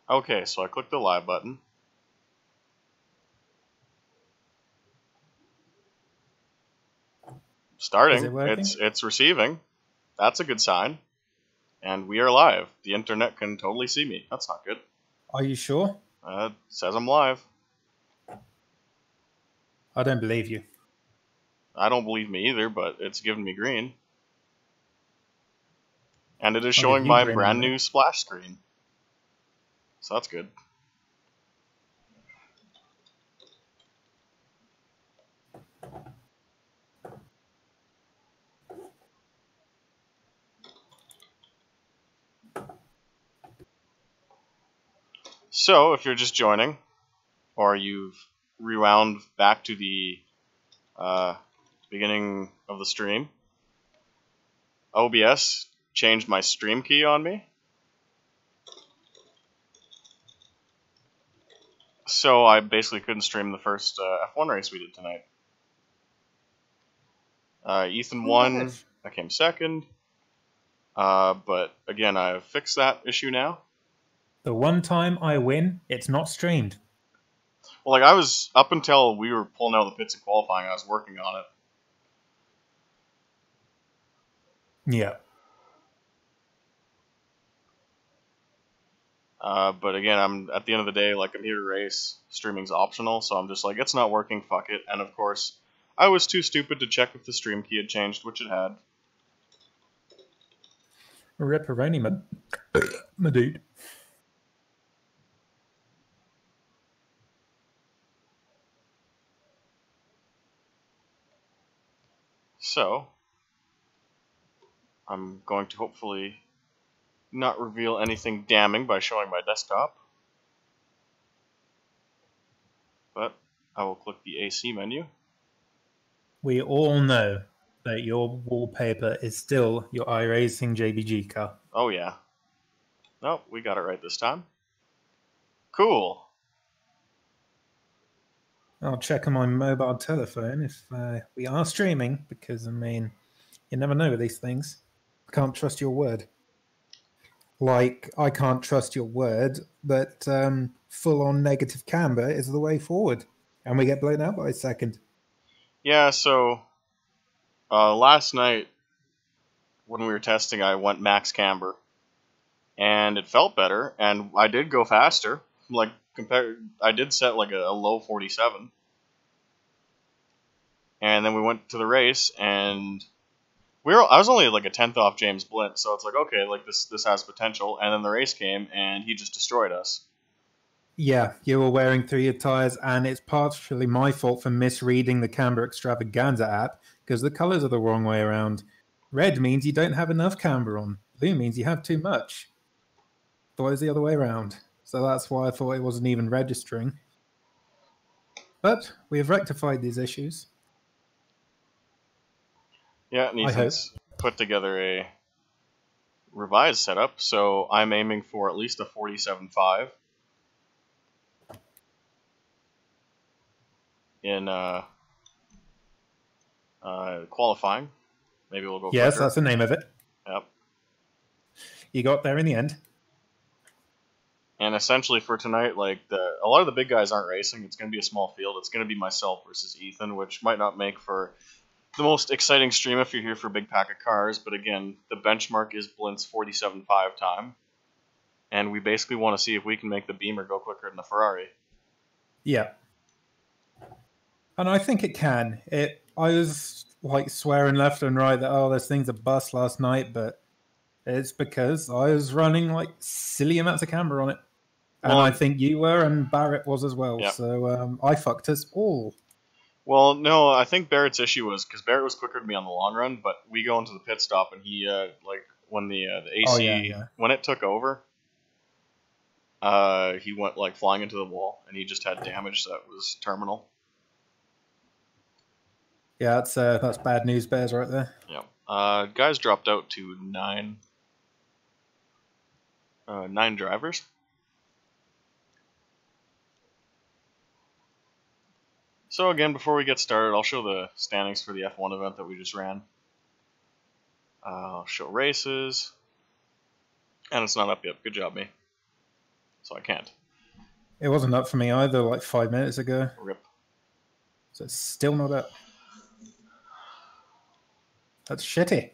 Okay, so I click the live button. Starting. Is it working? It's receiving. That's a good sign. And we are live. The internet can totally see me. That's not good. Are you sure? It says I'm live. I don't believe you. I don't believe me either, but it's giving me green. And it is I'll showing give you my green in a brand minute. new splash screen. So that's good. So, if you're just joining, or you've rewound back to the beginning of the stream, OBS changed my stream key on me. So I basically couldn't stream the first F1 race we did tonight. Ethan won, I came second. But again, I've fixed that issue now. The one time I win, it's not streamed. Well, like I was, up until we were pulling out of the pits and qualifying, I was working on it. Yeah. But again, I'm at the end of the day, like I'm here to race. Streaming's optional, so I'm just like, it's not working, fuck it. And of course, I was too stupid to check if the stream key had changed, which it had. Ripperoni, my dude. So, I'm going to hopefully not reveal anything damning by showing my desktop. But I will click the AC menu. We all know that your wallpaper is still your iRacing JBG car. Oh yeah. Nope, we got it right this time. Cool. I'll check on my mobile telephone if we are streaming, because, I mean, you never know with these things. I can't trust your word. Like, I can't trust your word, but full-on negative camber is the way forward. And we get blown out by a second. Yeah, so last night when we were testing, I went max camber. And it felt better, and I did go faster. Like, I did set like a low 47. And then we went to the race, and I was only like a 10th off James Blint, so it's like, okay, like this has potential. And then the race came, and he just destroyed us. Yeah, you were wearing 3-year tires, and it's partially my fault for misreading the Camber Extravaganza app, because the colors are the wrong way around. Red means you don't have enough camber on. Blue means you have too much. Thought it was the other way around. So that's why I thought it wasn't even registering. But we have rectified these issues. Yeah, and Ethan's put together a revised setup, so I'm aiming for at least a 47.5 in qualifying. Maybe we'll go Yes, quicker. that's the name of it. Yep. You got there in the end. And essentially for tonight, like a lot of the big guys aren't racing. It's going to be a small field. It's going to be myself versus Ethan, which might not make for the most exciting stream if you're here for a big pack of cars. But again, the benchmark is Blint's 47.5 time. And we basically want to see if we can make the Beamer go quicker than the Ferrari. Yeah. And I think it can. I was like swearing left and right that, oh, this thing's a bust last night, but it's because I was running like silly amounts of camber on it. And I think you were, and Barrett was as well. Yeah. So I fucked us all. Well, no, I think Barrett's issue was because Barrett was quicker than me on the long run, but we go into the pit stop and he like when the AC when it took over, he went like flying into the wall and he just had damage that was terminal. Yeah, that's bad news bears right there. Yeah. Guys dropped out to 9 drivers. So again, before we get started, I'll show the standings for the F1 event that we just ran. I'll show races. And it's not up yet. Good job, me. so I can't. It wasn't up for me either, like 5 minutes ago. Rip. So it's still not up. That's shitty.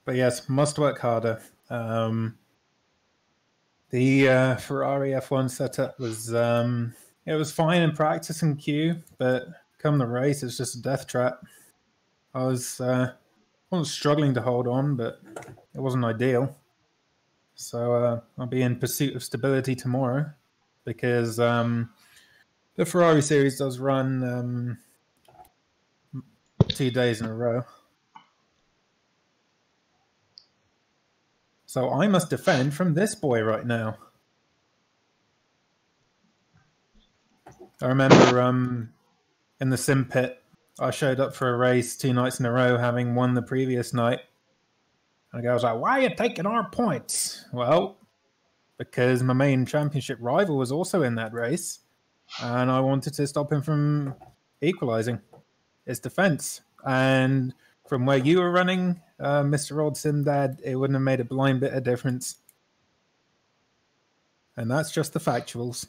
But yes, must work harder. The Ferrari F1 setup was it was fine in practice and queue, but come the race, it's just a death trap. I wasn't struggling to hold on, but it wasn't ideal. So I'll be in pursuit of stability tomorrow, because the Ferrari series does run 2 days in a row. So I must defend from this boy right now. I remember in the sim pit, I showed up for a race 2 nights in a row, having won the previous night. And the guy was like, "Why are you taking our points?" Well, because my main championship rival was also in that race, and I wanted to stop him from equalizing his defense. And from where you were running, Mr. Old Sim Dad, it wouldn't have made a blind bit of difference. And that's just the factuals.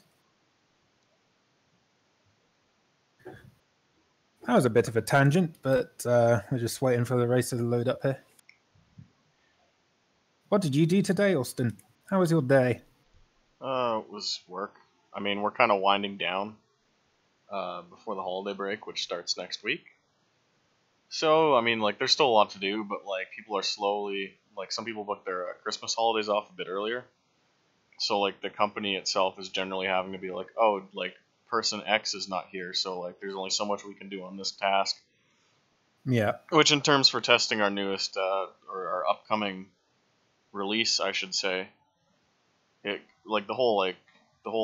That was a bit of a tangent, but we're just waiting for the race to load up here. What did you do today, Austin? How was your day? It was work. I mean, we're kind of winding down before the holiday break, which starts next week. So, I mean, like, there's still a lot to do, but, like, people are slowly, like, some people book their Christmas holidays off a bit earlier. So, like, the company itself is generally having to be like, oh, like, person X is not here, so, like, there's only so much we can do on this task. Yeah. Which, in terms for testing our newest, or our upcoming release, I should say, it, like, the whole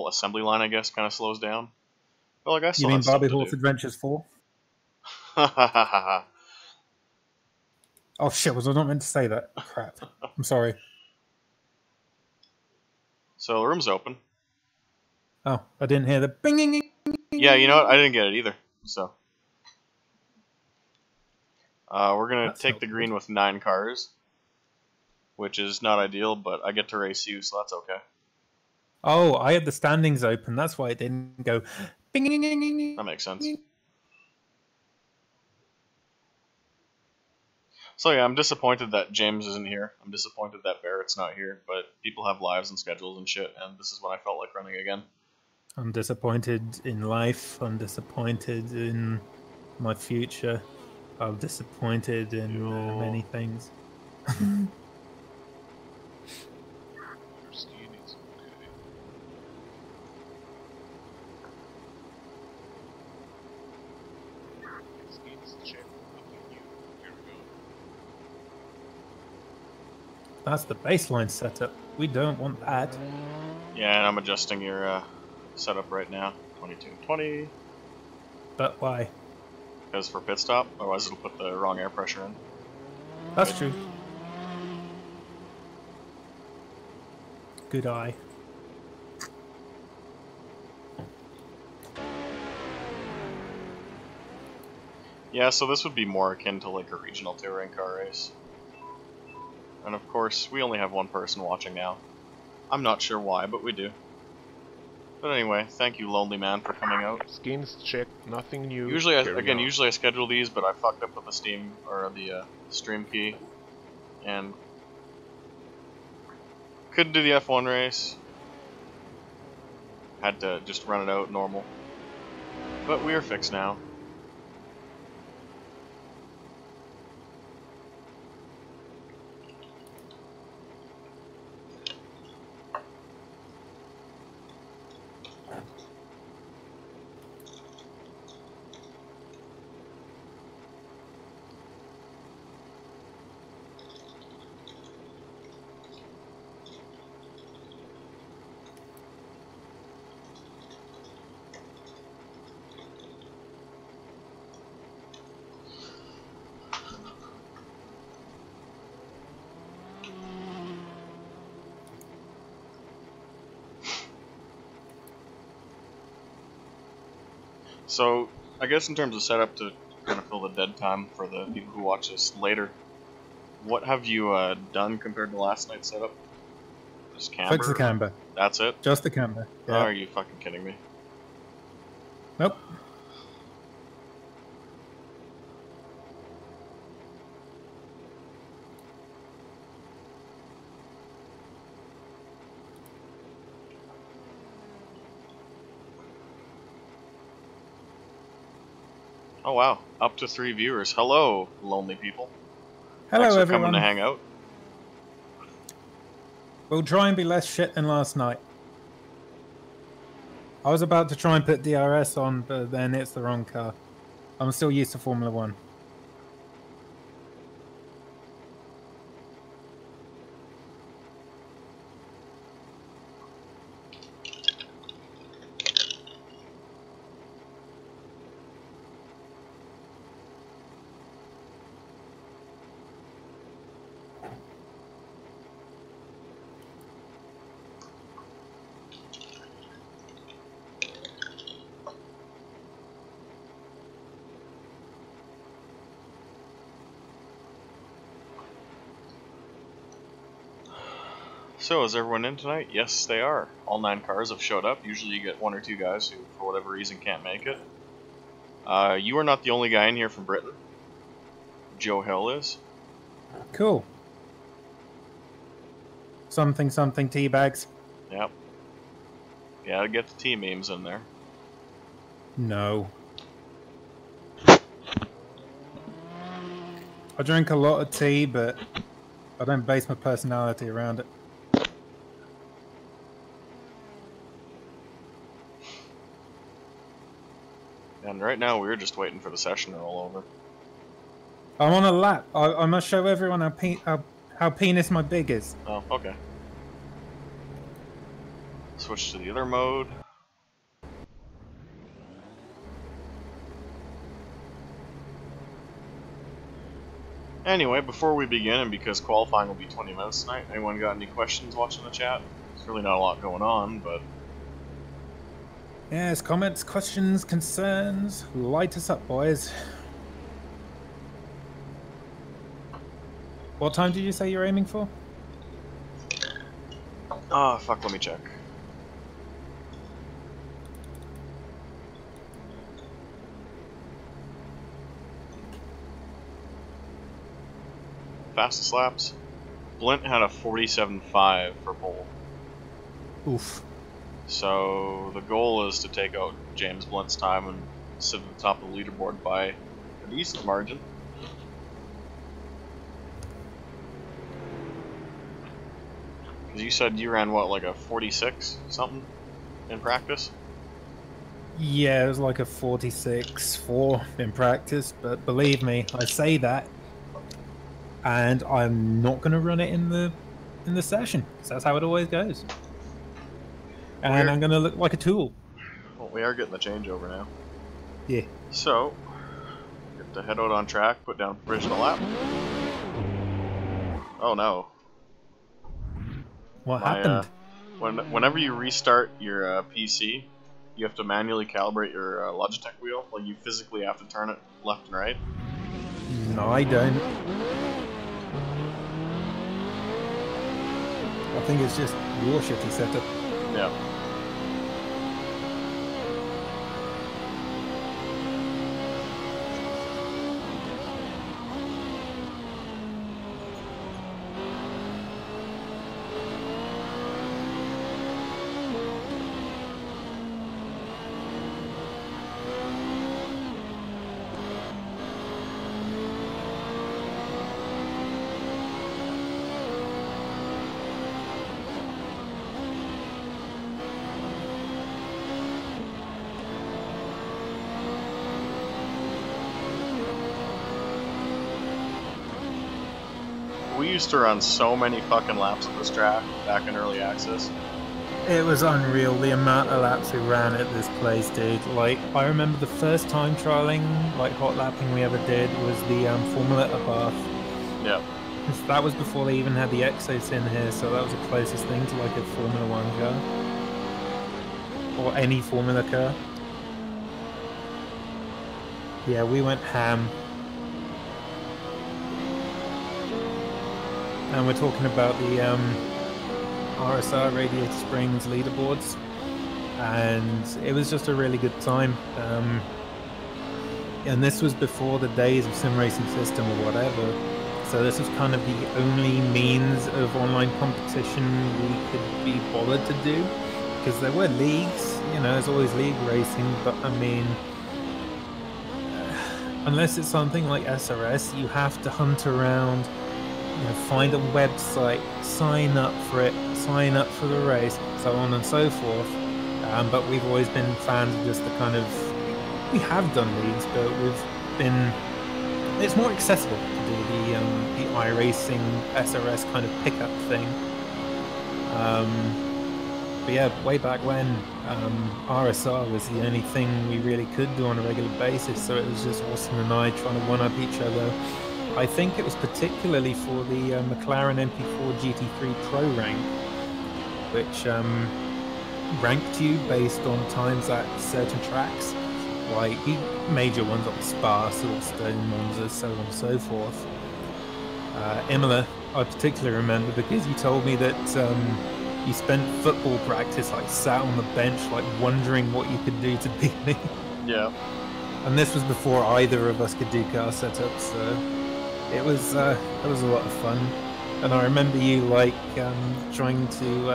assembly line, I guess, kind of slows down. But, like, I still You mean have stuff Barbie to Horse do. Adventures 4? Oh shit, was I not meant to say that? Crap. I'm sorry. So, the room's open. Oh, I didn't hear the bing. Yeah, you know what? I didn't get it either. So, we're going to take the green with 9 cars, which is not ideal, but I get to race you, so that's okay. Oh, I had the standings open. That's why it didn't go bing. That makes sense. So yeah, I'm disappointed that James isn't here. I'm disappointed that Barrett's not here, but people have lives and schedules and shit, and this is when I felt like running again. I'm disappointed in life. I'm disappointed in my future. I'm disappointed in many things. That's the baseline setup. We don't want that. Yeah, and I'm adjusting your setup right now. 2220. But why? Because for pit stop, otherwise it'll put the wrong air pressure in. That's true. Good eye. Yeah, so this would be more akin to like a regional touring car race. And of course, we only have one person watching now. I'm not sure why, but we do. But anyway, thank you, lonely man, for coming out. Skins check, nothing new. Usually, usually I schedule these, but I fucked up with the Steam or the stream key, and couldn't do the F1 race. Had to just run it out normal. But we are fixed now. So, I guess in terms of setup to kind of fill the dead time for the people who watch this later, what have you done compared to last night's setup? Just camber? Fix the camber. That's it? Just the camber. Oh, Yeah. are you fucking kidding me? Nope. Oh wow, up to 3 viewers. Hello, lonely people. Hello, Thanks for everyone. coming to hang out. We'll try and be less shit than last night. I was about to try and put DRS on, but then it's the wrong car. I'm still used to Formula 1. So, is everyone in tonight? Yes, they are. All 9 cars have showed up. Usually you get 1 or 2 guys who, for whatever reason, can't make it. You are not the only guy in here from Britain. Joe Hill is. Cool. Something, something, tea bags. Yep. Gotta get the tea memes in there. No. I drink a lot of tea, but I don't base my personality around it. And right now we're just waiting for the session to roll over. I'm on a lap. I must show everyone how penis my big is. Oh, okay. Switch to the other mode. Anyway, before we begin, and because qualifying will be 20 minutes tonight, anyone got any questions watching the chat? There's really not a lot going on, but... Yes, comments, questions, concerns. Light us up, boys. What time did you say you're aiming for? Ah, fuck, let me check. Fastest laps. Blint had a 47.5 for pole. Oof. So the goal is to take out James Blint's time and sit at the top of the leaderboard by a decent margin. Because you said you ran, what, like a 46 something in practice? Yeah, it was like a 46.4 in practice, but believe me, I say that, and I'm not going to run it in the session. So that's how it always goes. And I'm going to look like a tool. Well, we are getting the changeover now. Yeah. So, get to head out on track, put down provisional lap. Oh no. What happened? Whenever you restart your PC, you have to manually calibrate your Logitech wheel. Like, you physically have to turn it left and right. No, I don't. I think it's just your shitty setup. Yeah. We used to run so many fucking laps at this track back in early access. It was unreal, the amount of laps we ran at this place, dude. Like, I remember the first time trialing, like, hot lapping we ever did was the Formula at Bath. Yep. That was before they even had the Exos in here, so that was the closest thing to, like, a Formula 1 car. Or any Formula car. Yeah, we went ham. And we're talking about the RSR Radiator Springs leaderboards. And it was just a really good time. And this was before the days of Sim Racing System or whatever. So this was kind of the only means of online competition we could be bothered to do. Because there were leagues, you know, there's always league racing, but I mean, unless it's something like SRS, you have to hunt around, you know, find a website, sign up for it, sign up for the race, so on and so forth. But we've always been fans of just the kind of, we have done leagues, but we've been, it's more accessible to do the iRacing SRS kind of pickup thing. But yeah, way back when, RSR was the only thing we really could do on a regular basis, so it was just Austin and I trying to one-up each other. I think it was particularly for the McLaren MP4 GT3 Pro rank, which ranked you based on times at certain tracks, like major ones like Spa, Silverstone, Monza, so on and so forth. Imola, I particularly remember because you told me that you spent football practice like sat on the bench like wondering what you could do to beat me. Yeah. And this was before either of us could do car setups, so it was a lot of fun. And I remember you like trying to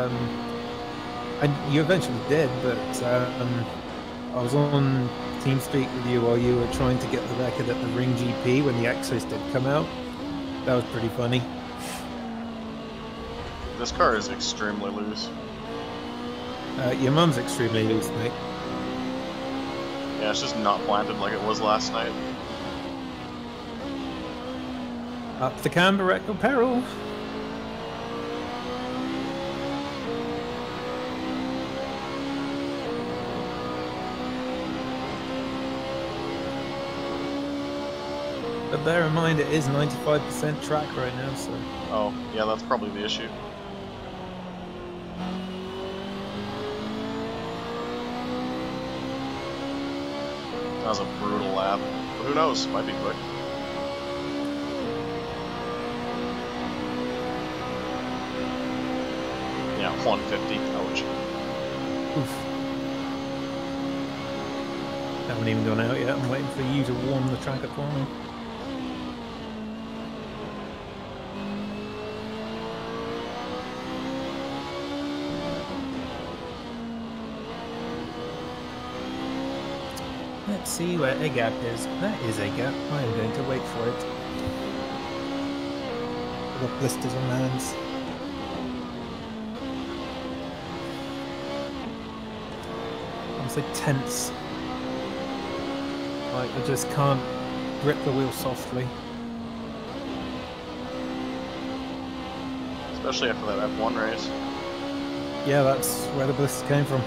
and you eventually did, but I was on TeamSpeak with you while you were trying to get the record at the Ring GP when the Exos did come out. That was pretty funny. This car is extremely loose. Your mum's extremely loose, mate. Yeah, it's just not planted like it was last night. Up the camber at your peril. But bear in mind, it is 95% track right now, so... Oh, yeah, that's probably the issue. That was a brutal lap. But who knows? Might be quick. Yeah, 150. Ouch. Oof. Haven't even gone out yet. I'm waiting for you to warm the track up for me. Let's see where a gap is. That is a gap. I am going to wait for it. I've got blisters on my hands. I'm so tense. Like, I just can't grip the wheel softly. Especially after that F1 race. Yeah, that's where the blisters came from.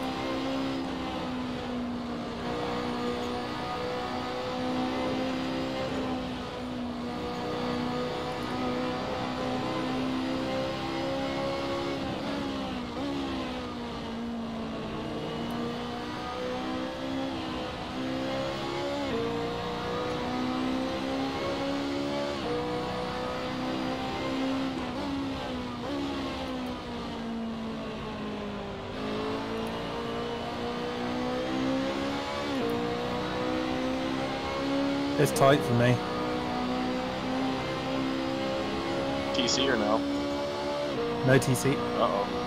It's tight for me. TC or no? No TC. Uh-oh.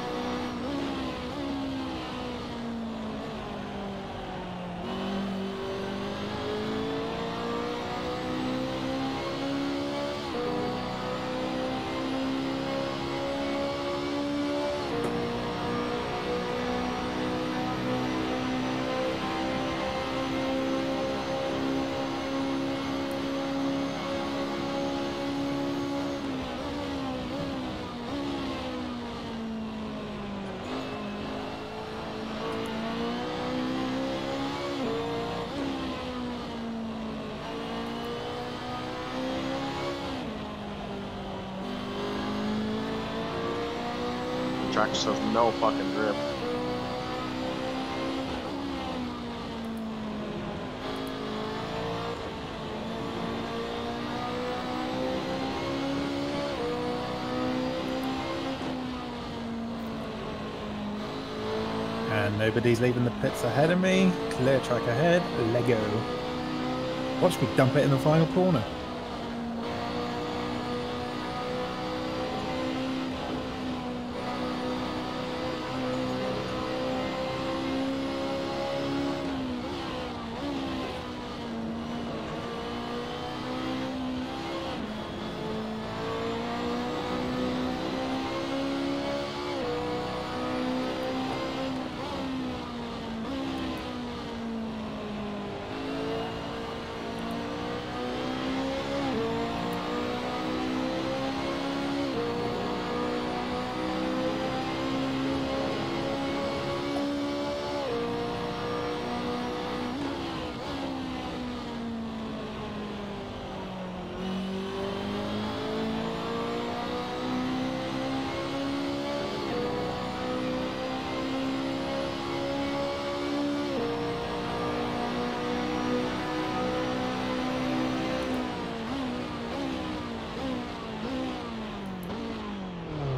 Track just has no fucking grip. And nobody's leaving the pits ahead of me. Clear track ahead. Lego. Watch me dump it in the final corner.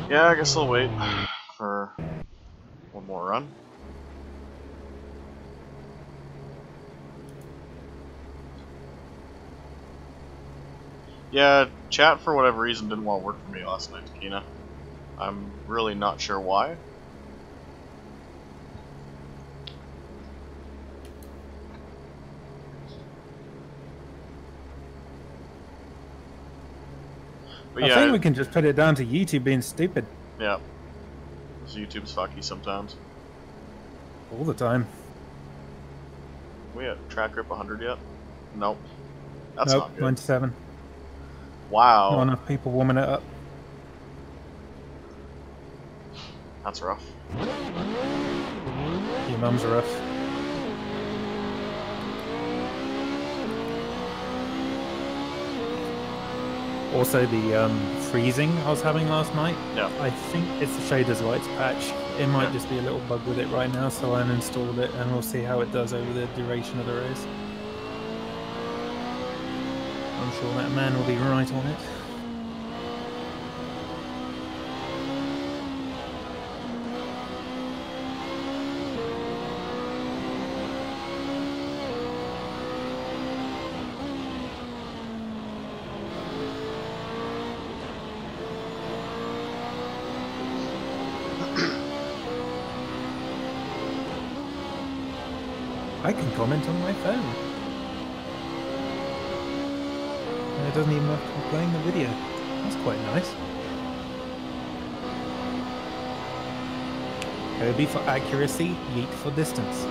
Yeah, I guess I'll wait for one more run. Yeah, chat for whatever reason didn't want to work for me last night, Takina. I'm really not sure why. But I yeah, think we can just put it down to YouTube being stupid. Yeah. So YouTube's fucky sometimes. All the time. We at track grip 100 yet? Nope. That's nope, not good. 97. Wow. Not enough people warming it up. That's rough. Your mum's rough. Also, the freezing I was having last night. Yeah. I think it's the shaders lights patch. It might Yeah. just be a little bug with it right now, so I uninstalled it and we'll see how it does over the duration of the race. I'm sure that man will be right on it. I can comment on my phone. And it doesn't even have to be playing the video. That's quite nice. Kirby for accuracy, yeet for distance.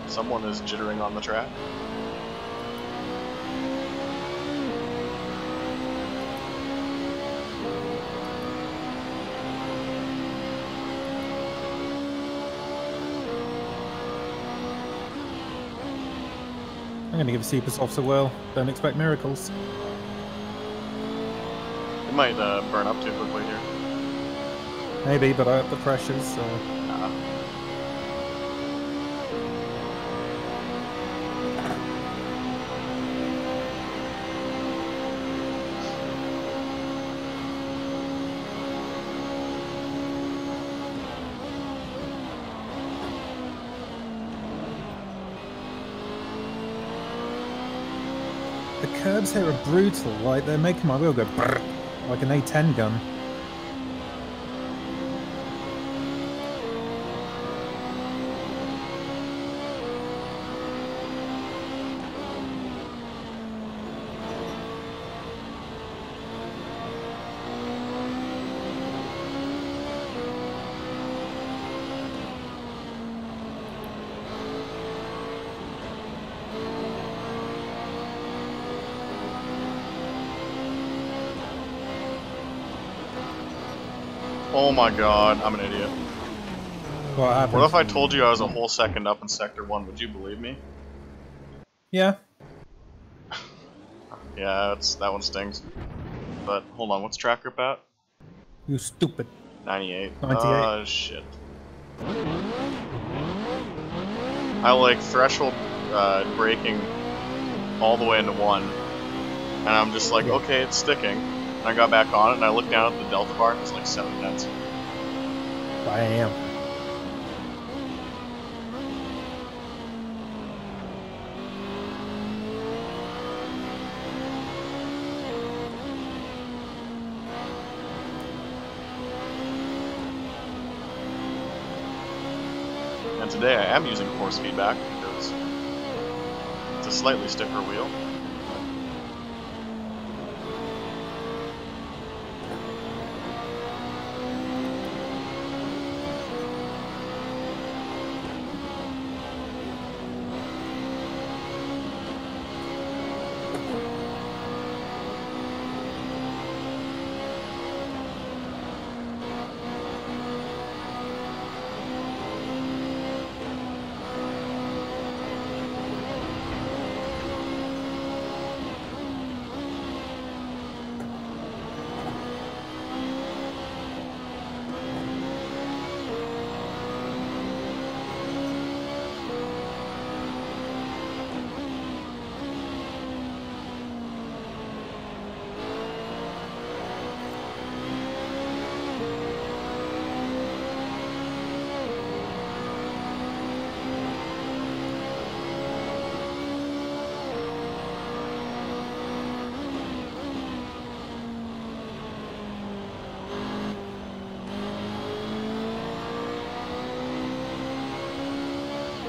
Someone is jittering on the track. I'm going to give a super soft a whirl. Don't expect miracles. It might burn up too quickly here. Maybe, but I have the pressures, so... Nah. The curbs here are brutal, like they're making my wheel go brrr, like an A10 gun. Oh my god, I'm an idiot. What happened? What if I told you I was a whole second up in Sector 1? Would you believe me? Yeah. Yeah, that one stings. But hold on, what's track grip at? You stupid. 98. 98. Oh, shit. I like threshold braking all the way into 1. And I'm just like, Yeah. okay, it's sticking. And I got back on it, and I looked down at the delta bar, and it was like 7 tenths. Bam. And today I am using force feedback because it's a slightly stiffer wheel.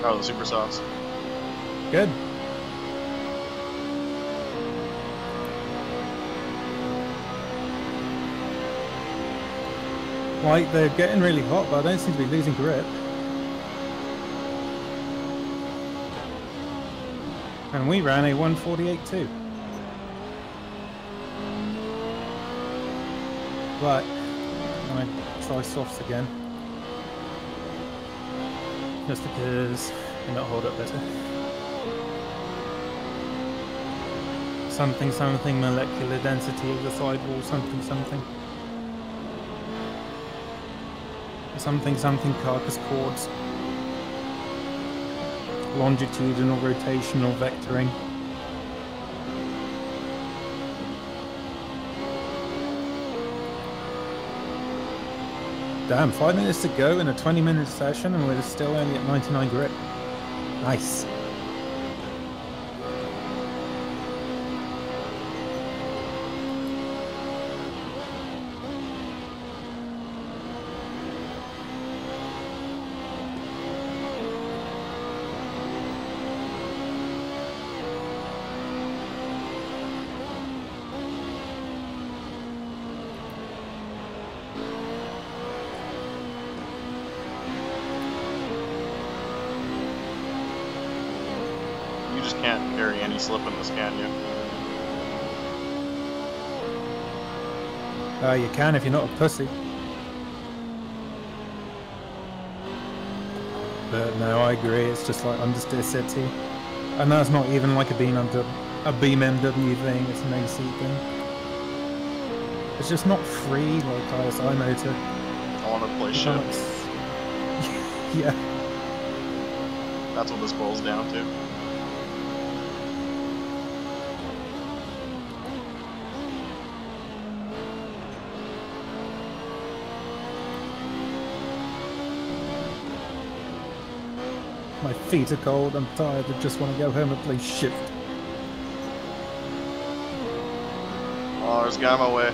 Oh, the super softs. Good. Like, they're getting really hot, but I don't seem to be losing grip. And we ran a 148.2. But I'm going to try softs again. Just because they might hold up better. Something, something, molecular density of the sidewall, something, something. Something, something, carcass chords. Longitudinal, rotational, vectoring. Damn, 5 minutes to go in a 20-minute session and we're still only at 99 grip. Nice. You just can't carry any slip in this, can you? You can if you're not a pussy. But no, I agree, it's just like understeer city. And that's not even like a beam MW thing, it's an AC thing. It's just not free like ISI motor. I want to play shit. Yeah. That's what this boils down to. My feet are cold, I'm tired, I just want to go home and play shift. Oh, there's a guy on my way.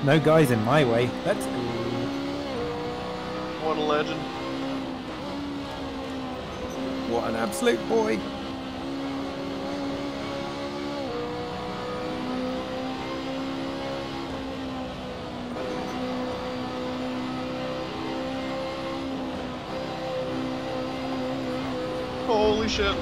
No guys in my way, let's go. What a legend. What an absolute boy. Holy shit.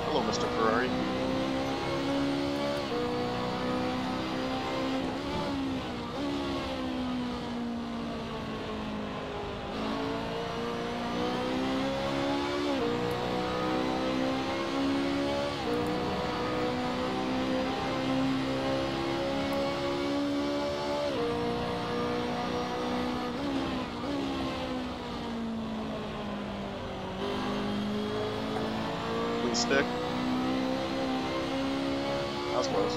Hello, Mr. Ferrari. stick. That was close.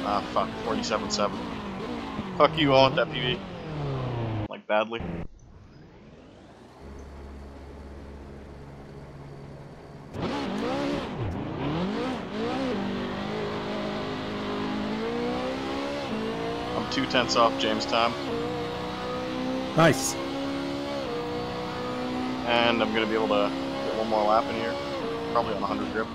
Ah, fuck. 47.7. Fuck you, I want that PB. Like, badly. I'm 2/10 off James' time. Nice. And I'm gonna be able to get one more lap in here. Probably on 100 grip.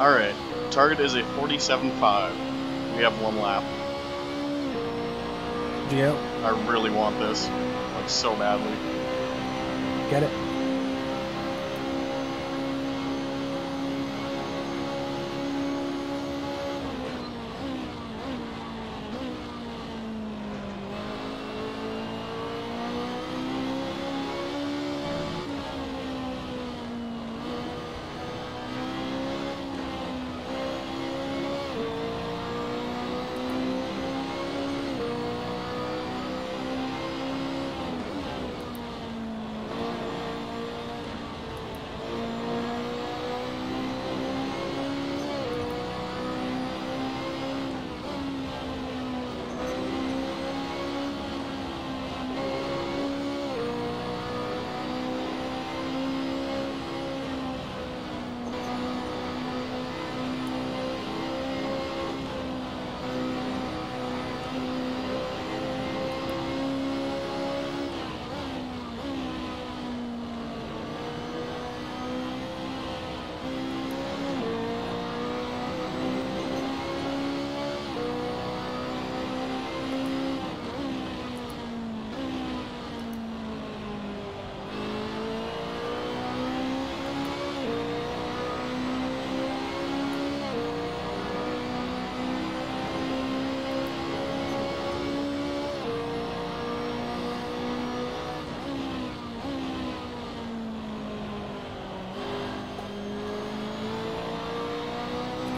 Alright, target is a 47.5. We have one lap. Geo, I really want this, like, so badly. get it.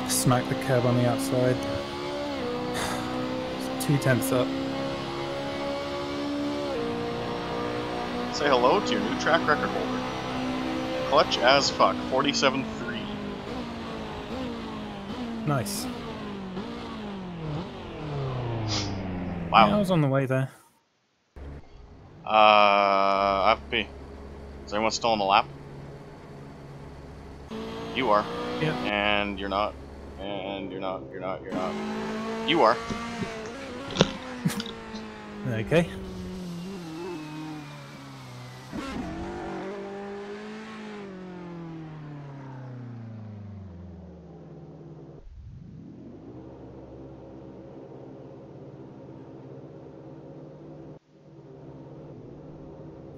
Smack the curb on the outside. 2/10 up. Say hello to your new track record holder. Clutch as fuck, 47.3. Nice. Wow. Yeah, I was on the way there. FP. Is anyone still on the lap? You are. Yeah. And you're not. And you're not. You're not. You're not. You are. Okay.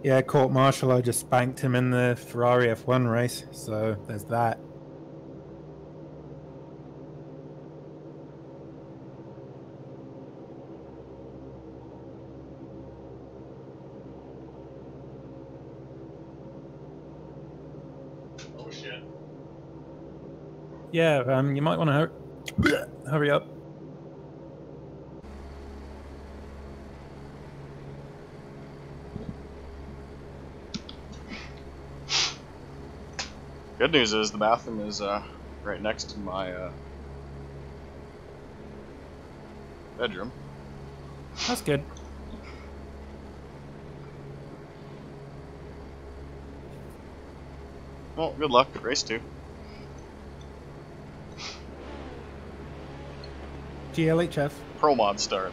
Yeah, court martial. I just spanked him in the Ferrari F1 race, so there's that. Yeah, you might want to hurry up. Good news is the bathroom is right next to my bedroom. That's good. Well, good luck. Race 2. GLHF. Pro mod start.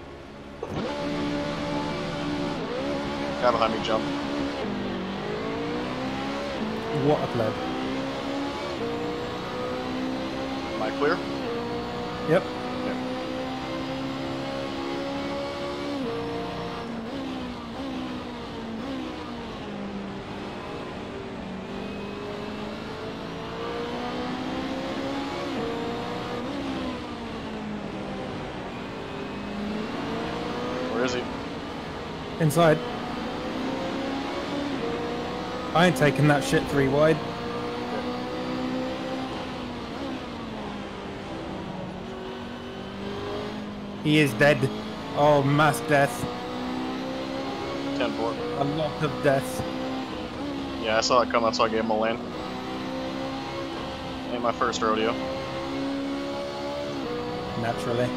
Guy behind me jump. What a pleb. Am I clear? Yep. Yeah. Where is he? Inside. I ain't taking that shit 3 wide. He is dead. Oh, mass death. 10-4. A lot of death. Yeah, I saw that come. That's why I gave him a lane. Ain't my first rodeo. Naturally.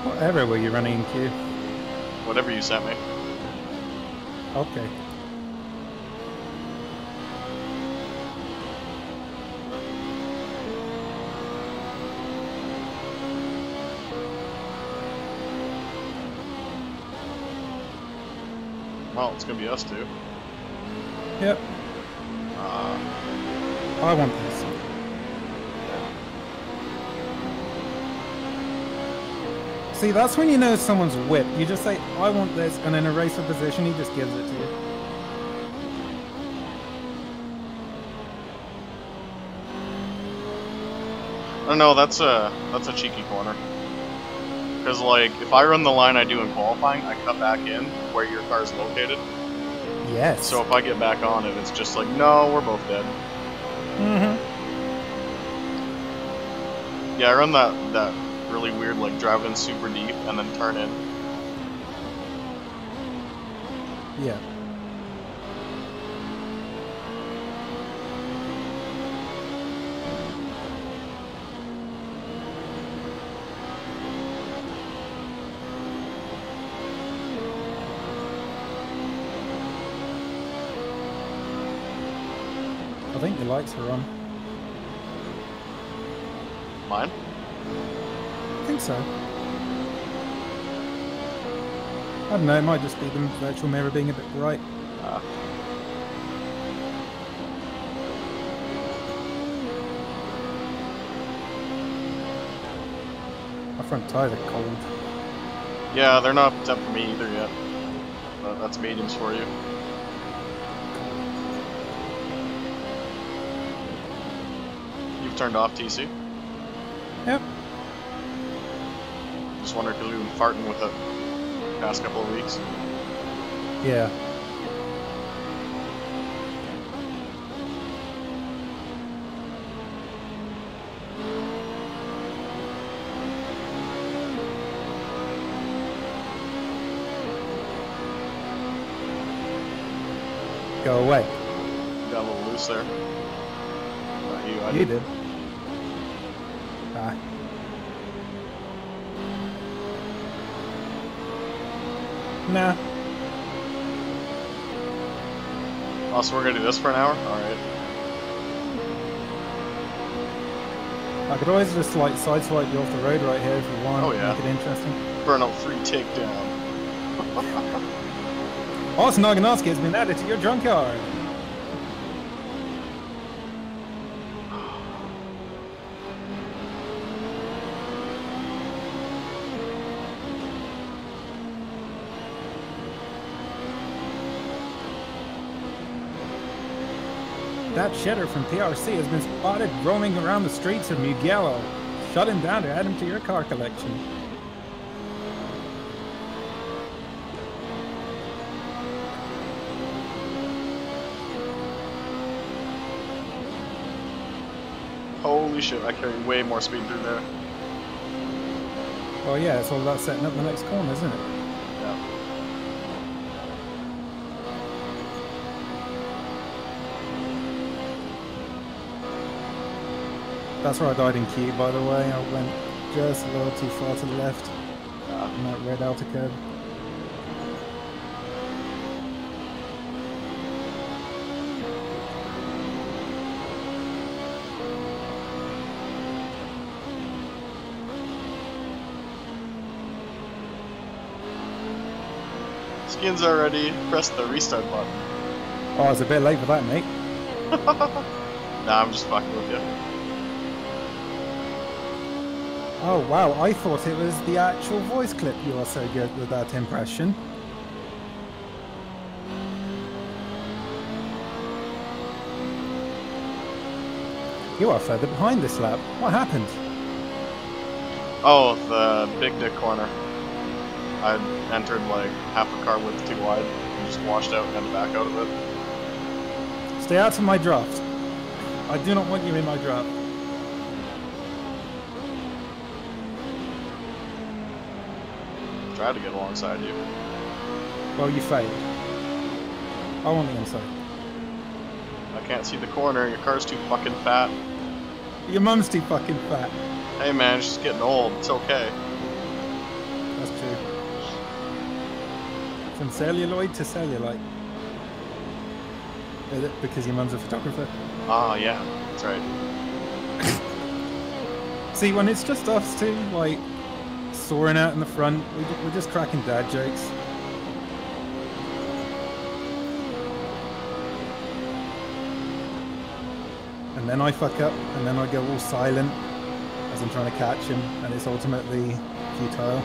Whatever were you running in queue? Whatever you sent me. Okay. Well, it's gonna be us two. Yep. I want this. See, that's when you know someone's whipped. You just say, I want this, and in a racer position, he just gives it to you. I don't know, that's a cheeky corner. Because, like, if I run the line I do in qualifying, I cut back in where your car's located. Yes. So if I get back on it, it's just like, no, we're both dead. Mm-hmm. Yeah, I run that really weird, like, drive it in super deep and then turn in. Yeah. I think the lights are on. Mine? I think so. I don't know, it might just be the virtual mirror being a bit bright. My front tires are cold. Yeah, they're not up for me either yet. But that's mediums for you. You've turned off TC? Yep. Just wonder because we've been farting with it the past couple of weeks. Yeah. Go away. Got a little loose there. Not you, I You did. Ah. Nah. Oh, so we're gonna do this for an hour? Alright. I could always just like sideswipe you off the road right here if you want. Oh, yeah. Make it interesting. Burn out 3 takedown. Austin Naganowski has been added to your drunk card. That shitter from PRC has been spotted roaming around the streets of Mugello. Shut him down to add him to your car collection. Holy shit, I carry way more speed through there. Well, yeah, it's all about setting up the next corner, isn't it? Yeah. That's where I died in Q, by the way. I went just a little too far to the left on that red outer curb. Skins are ready. Press the restart button. Oh, I was a bit late for that, mate. Nah, I'm just fucking with you. Oh, wow, I thought it was the actual voice clip. You are so good with that impression. You are further behind this lap. What happened? Oh, the big dick corner. I entered like half a car width too wide and just washed out and had to back out of it. Stay out of my draft. I do not want you in my draft. Tried to get alongside you. Well, you failed. I want the inside. I can't see the corner. Your car's too fucking fat. Your mum's too fucking fat. Hey man, she's getting old. It's okay. That's true. From celluloid to cellulite. Is it because your mum's a photographer? Ah, yeah. That's right. See, when it's just us two, like, soaring out in the front, we're just cracking dad jokes. And then I fuck up, and then I go all silent as I'm trying to catch him, and it's ultimately futile.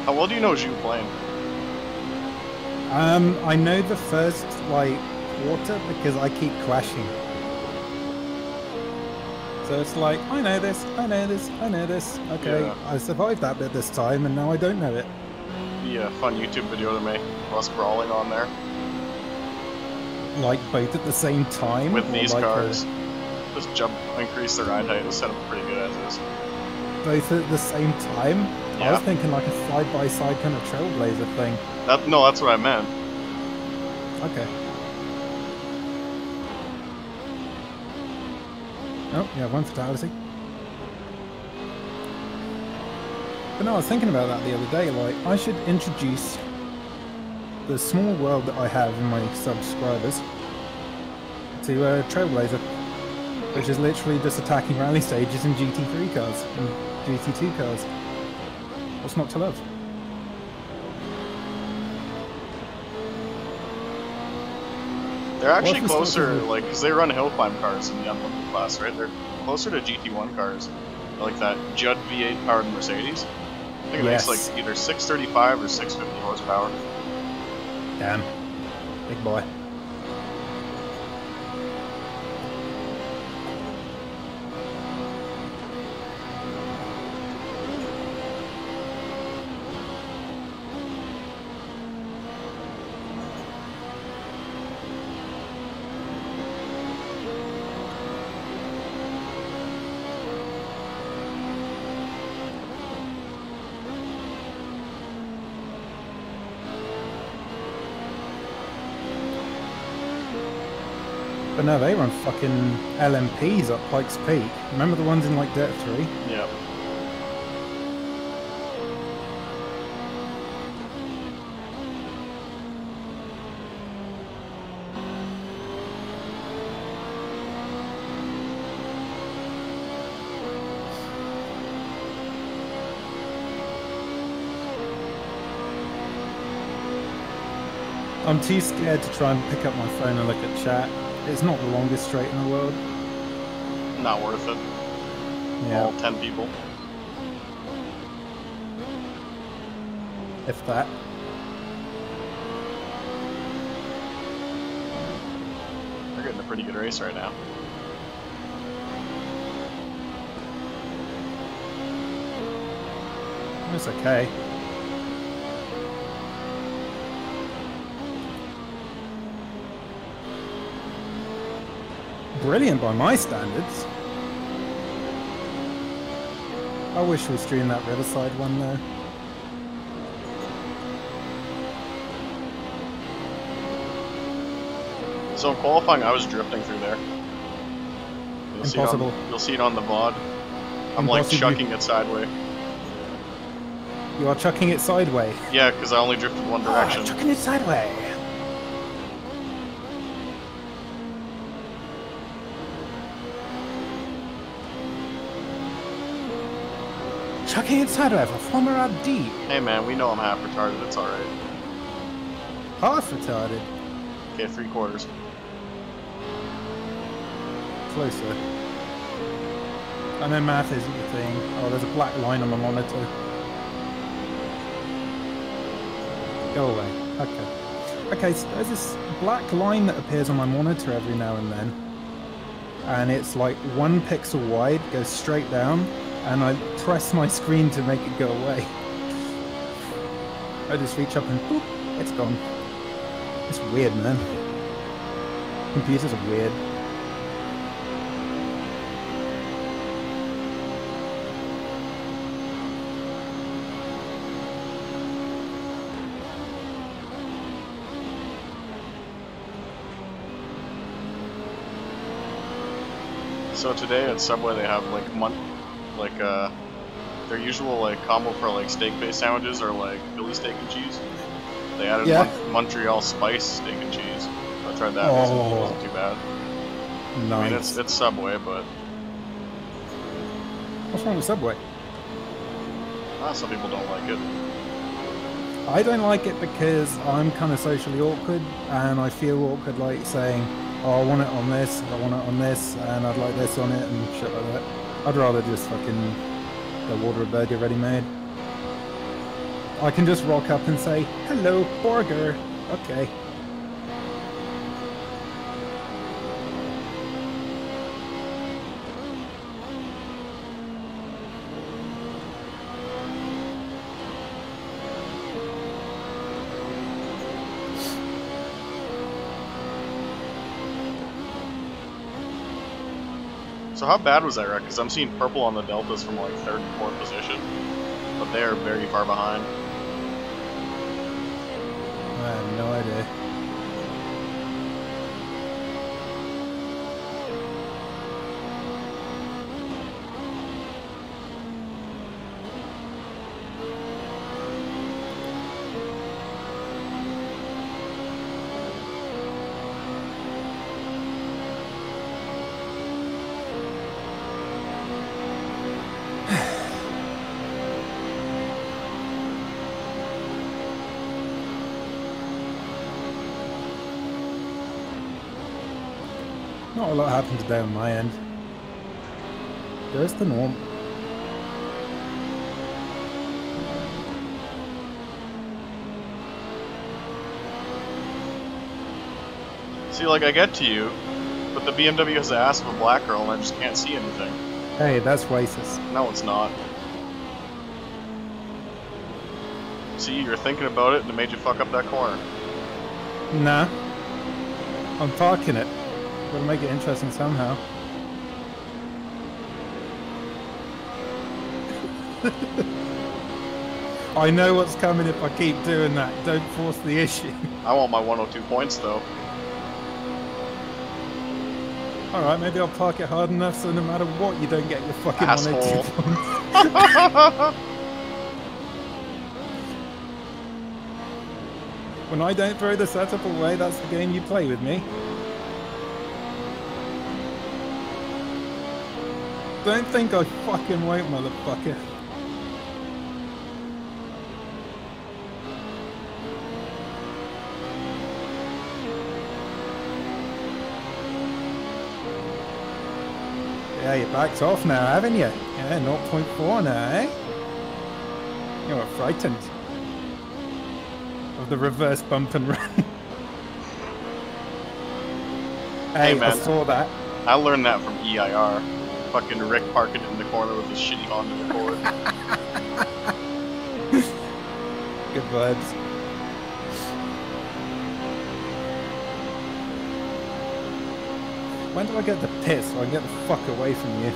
How well do you know Zhu playing? I know the first, like, quarter because I keep crashing. So it's like, I know this, I know this, I know this. Okay, Yeah. I survived that bit this time, and now I don't know it. Be a fun YouTube video to make. Us brawling on there Like, both at the same time? with or these like cars. Just jump, increase the ride height. This setup pretty good as is. both at the same time? I Yeah. was thinking like a side-by-side kind of trailblazer thing. No, that's what I meant. Okay. Oh, yeah, one fatality. But no, I was thinking about that the other day, like, I should introduce the small world that I have in my subscribers to Trailblazer, which is literally just attacking rally stages in GT3 cars and GT2 cars. What's not to love? They're actually What's the closer, sort of- like, because they run hill climb cars in the unlimited class, right? They're closer to GT1 cars, like that Judd V8 powered Mercedes. I think it makes Yes. like either 635 or 650 horsepower. Damn. Big boy. But no, they run fucking LMPs up Pikes Peak. Remember the ones in like Dirt 3? Yeah. I'm too scared to try and pick up my phone and look at chat. It's not the longest straight in the world. Not worth it. Yeah, All 10 people. if that. a pretty good race right now. It's okay. Brilliant by my standards. I wish we streamed that Riverside one though. So in qualifying, I was drifting through there. Impossible. You'll see it on the VOD. I'm like chucking it sideways. You are chucking it sideways? Yeah, because I only drifted one direction. Chucking it sideways. Chucking it sideways for former RD. Hey man, we know I'm half retarded, it's alright. Half retarded? Okay, 3/4. Closer. I know math isn't the thing. Oh, there's a black line on the monitor. Go away. Okay. Okay, so there's this black line that appears on my monitor every now and then. And it's like 1 pixel wide, goes straight down, and I press my screen to make it go away. I just reach up and boop, it's gone. It's weird, man. Computers are weird. So today at Subway they have like their usual like combo for like steak-based sandwiches are like Philly steak and cheese. They added Montreal spice steak and cheese. I tried that. It wasn't too bad. Nice. I mean it's Subway, but what's wrong with Subway? Some people don't like it. I don't like it because I'm kind of socially awkward, and I feel awkward like saying, oh, I want it on this, I want it on this, and I'd like this on it, and shit like that. I'd rather just fucking go order a burger ready-made. I can just rock up and say, hello, burger. Okay. So how bad was that wreck? Because I'm seeing purple on the deltas from like 3rd and 4th position, but they are very far behind. I have no idea. Not a lot happened today on my end. Just the norm. See, like I get to you, but the BMW has the ass of a black girl and I just can't see anything. Hey, that's racist. No, it's not. See, you're thinking about it and it made you fuck up that corner. Nah. I'm parking it. Gotta make it interesting somehow. I know what's coming if I keep doing that. Don't force the issue. I want my 102 points though. Alright, maybe I'll park it hard enough so no matter what you don't get your fucking Asshole. 102 points. When I don't throw the setup away, that's the game you play with me. Don't think I fucking won't, motherfucker. Yeah, you backed off now, haven't you? Yeah, 0.4 now, eh? You were frightened of the reverse bump and run. Hey, man. I saw that. I learned that from EIR. Fucking Rick parking in the corner with his shitty Honda Accord. Good vibes. When do I get the piss so I can get the fuck away from you?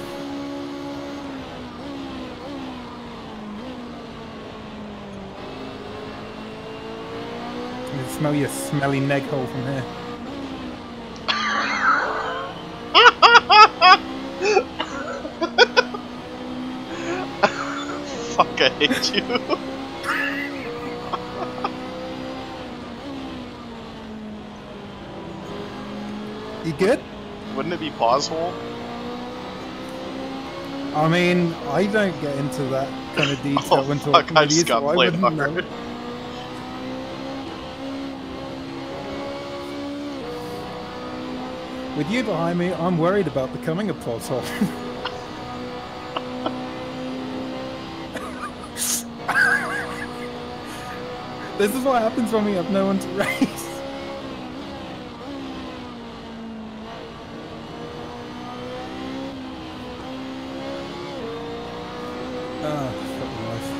I can smell your smelly neg hole from here. Fuck, I hate you. You good? Wouldn't it be pause hole? I mean, I don't get into that kind of detail when fuck, talking I with you, just got so I played wouldn't hard. know. With you behind me, I'm worried about becoming a pothole. This is what happens when we have no one to race. Ah, fucking life.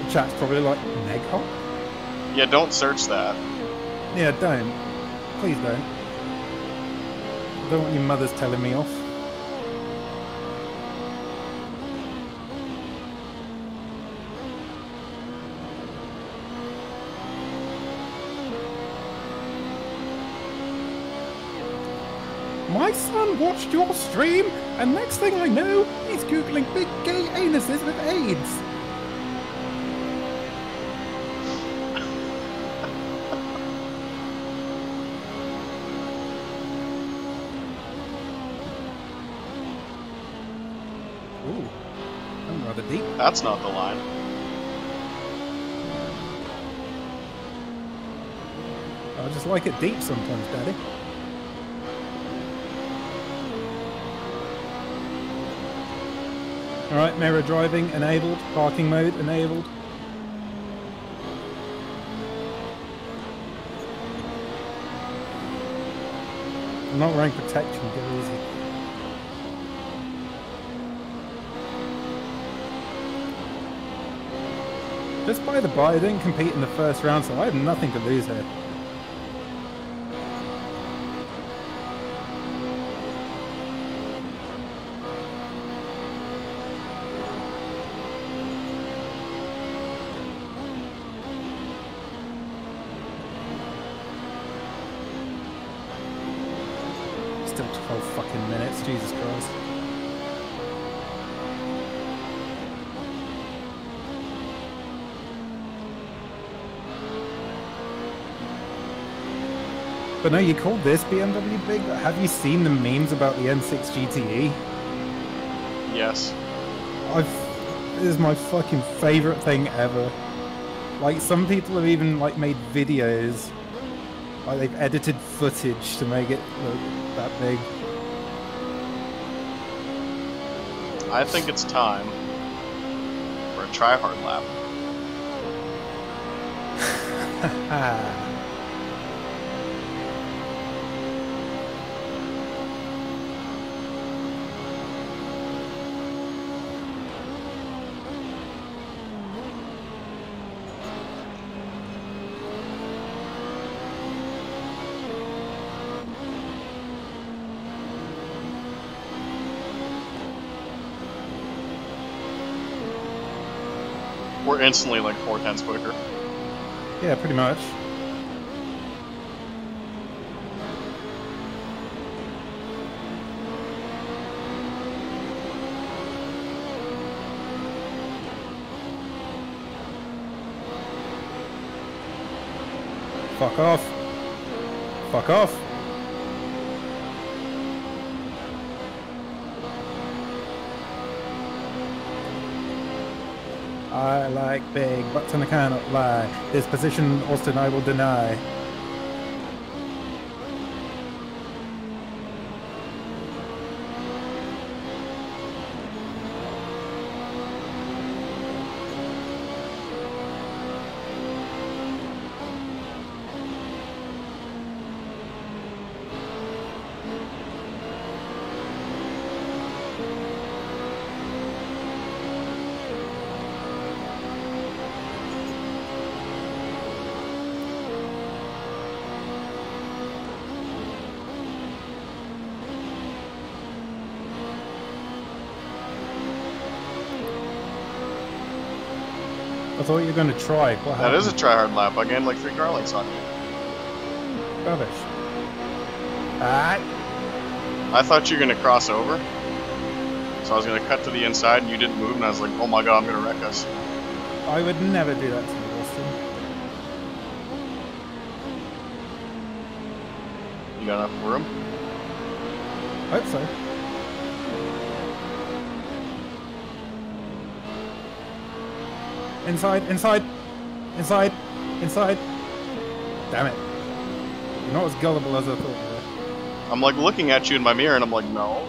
The chat's probably like, neg hole? Yeah, don't search that. Yeah, don't. Please don't. I don't want your mother's telling me off. My son watched your stream, and next thing I know, he's googling big gay anuses with AIDS. Ooh, I'm rather deep. That's not the line. I just like it deep sometimes, Daddy. Alright, mirror driving enabled, parking mode enabled. I'm not wearing protection, go easy. Just by the by, I didn't compete in the first round, so I have nothing to lose here. Still 12 fucking minutes, Jesus Christ. But no, you called this BMW big, but have you seen the memes about the N6 GTE? Yes. This is my fucking favorite thing ever. Like, some people have even like made videos, like they've edited footage to make it look that big. I think it's time for a try-hard lap. We're instantly like 4/10 quicker. Yeah, pretty much. Fuck off. Fuck off. I like big butts and I cannot lie. This position, Austin, I will deny. I thought you were going to try. What That happened? is a try-hard lap. I gained like 3 car lengths on you. Rubbish. Ah, I thought you were going to cross over. So I was going to cut to the inside and you didn't move and I was like, oh my god, I'm going to wreck us. I would never do that to you, Austin. You got enough room? Hope so. Inside, inside, inside, inside. Damn it. You're not as gullible as I thought you were. I'm like looking at you in my mirror and I'm like, no.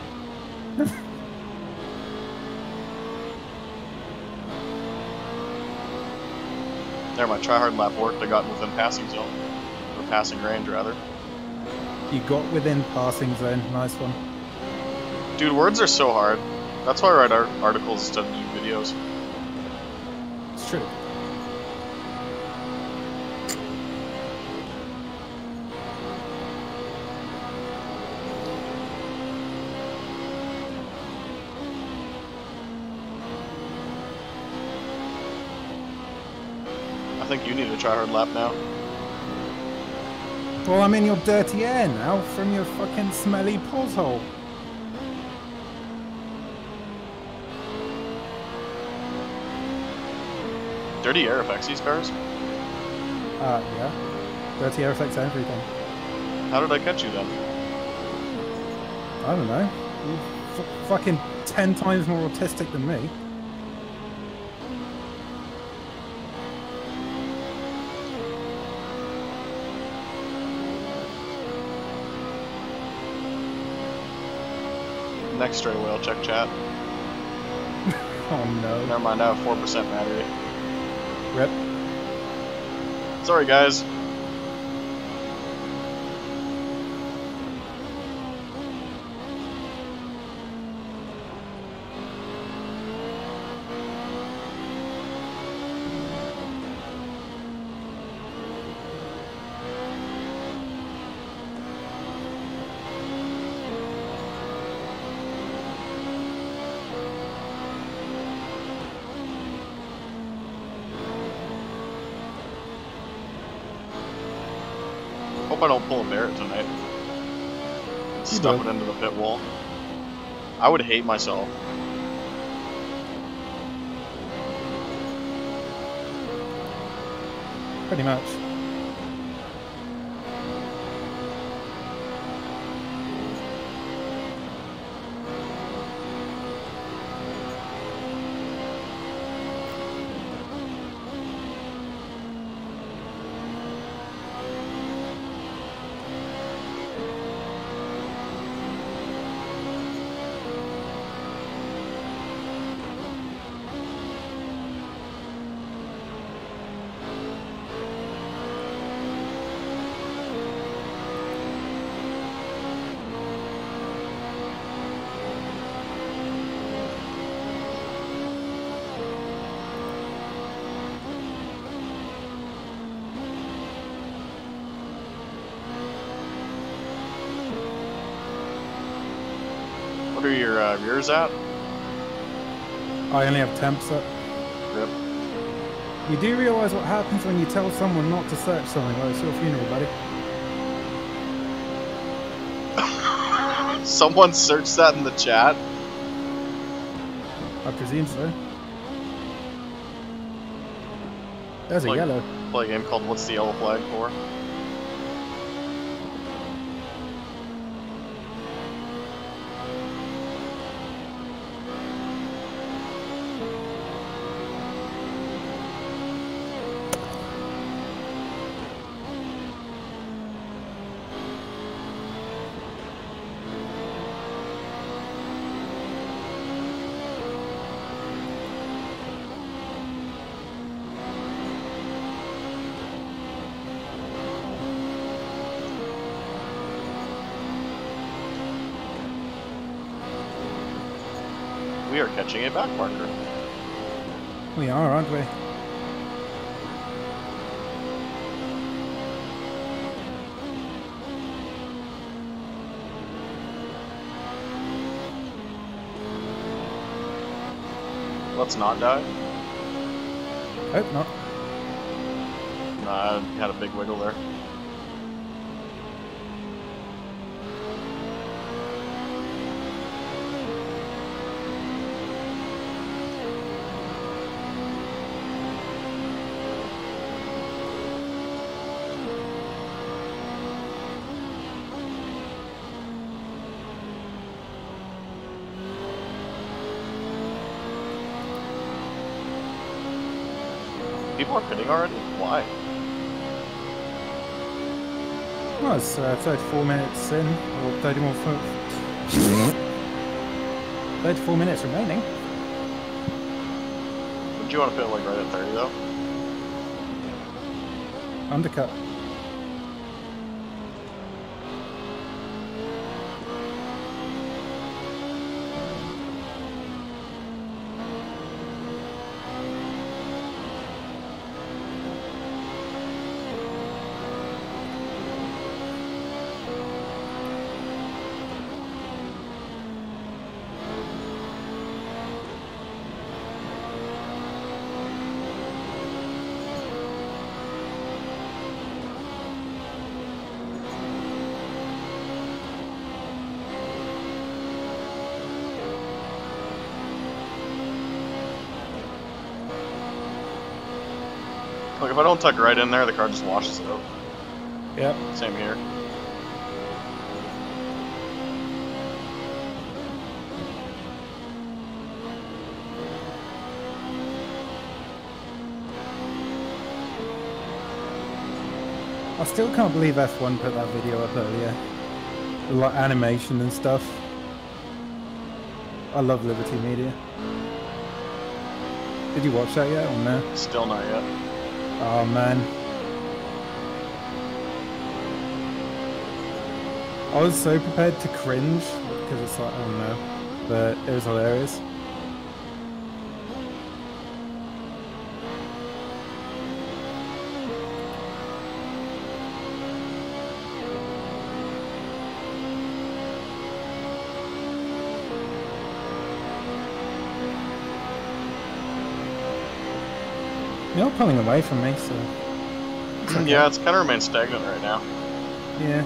There, my try-hard lap worked. I got within passing zone. Or passing range, rather. You got within passing zone. Nice one. Dude, words are so hard. That's why I write articles instead of do videos. It's true. I think you need a try-hard lap now. Well, I'm in your dirty air now from your fucking smelly pothole. Dirty air affects these cars? Yeah. Dirty air affects everything. How did I catch you then? I don't know. You're fucking 10 times more autistic than me. Next stray whale, check chat. Oh no. Never mind, I have 4% battery. Rip. Sorry guys. Hope I don't pull a Barrett tonight. Stuff it into the pit wall. I would hate myself. Pretty much. What are your rears at? I only have temps up. Rip. You do realise what happens when you tell someone not to search something? Well, it's your funeral, buddy. Someone searched that in the chat. I presume so. There's a yellow. Play a game called What's the Yellow Flag For? We are catching a back marker. We are, aren't we? Let's not die. Hope not. Nah, I had a big wiggle there. People are pitting already? Why? Well, it's 34 minutes in, or 34 minutes remaining. Would you want to pit like right at 30 though? Undercut. Like if I don't tuck right in there, the car just washes it out. Yep. Same here. I still can't believe F1 put that video up earlier. With like animation and stuff. I love Liberty Media. Did you watch that yet or no? Still not yet. Oh man. I was so prepared to cringe because it's like, oh no. But it was hilarious. You're pulling away from me, so... It's okay. Yeah, it's kind of remained stagnant right now. Yeah.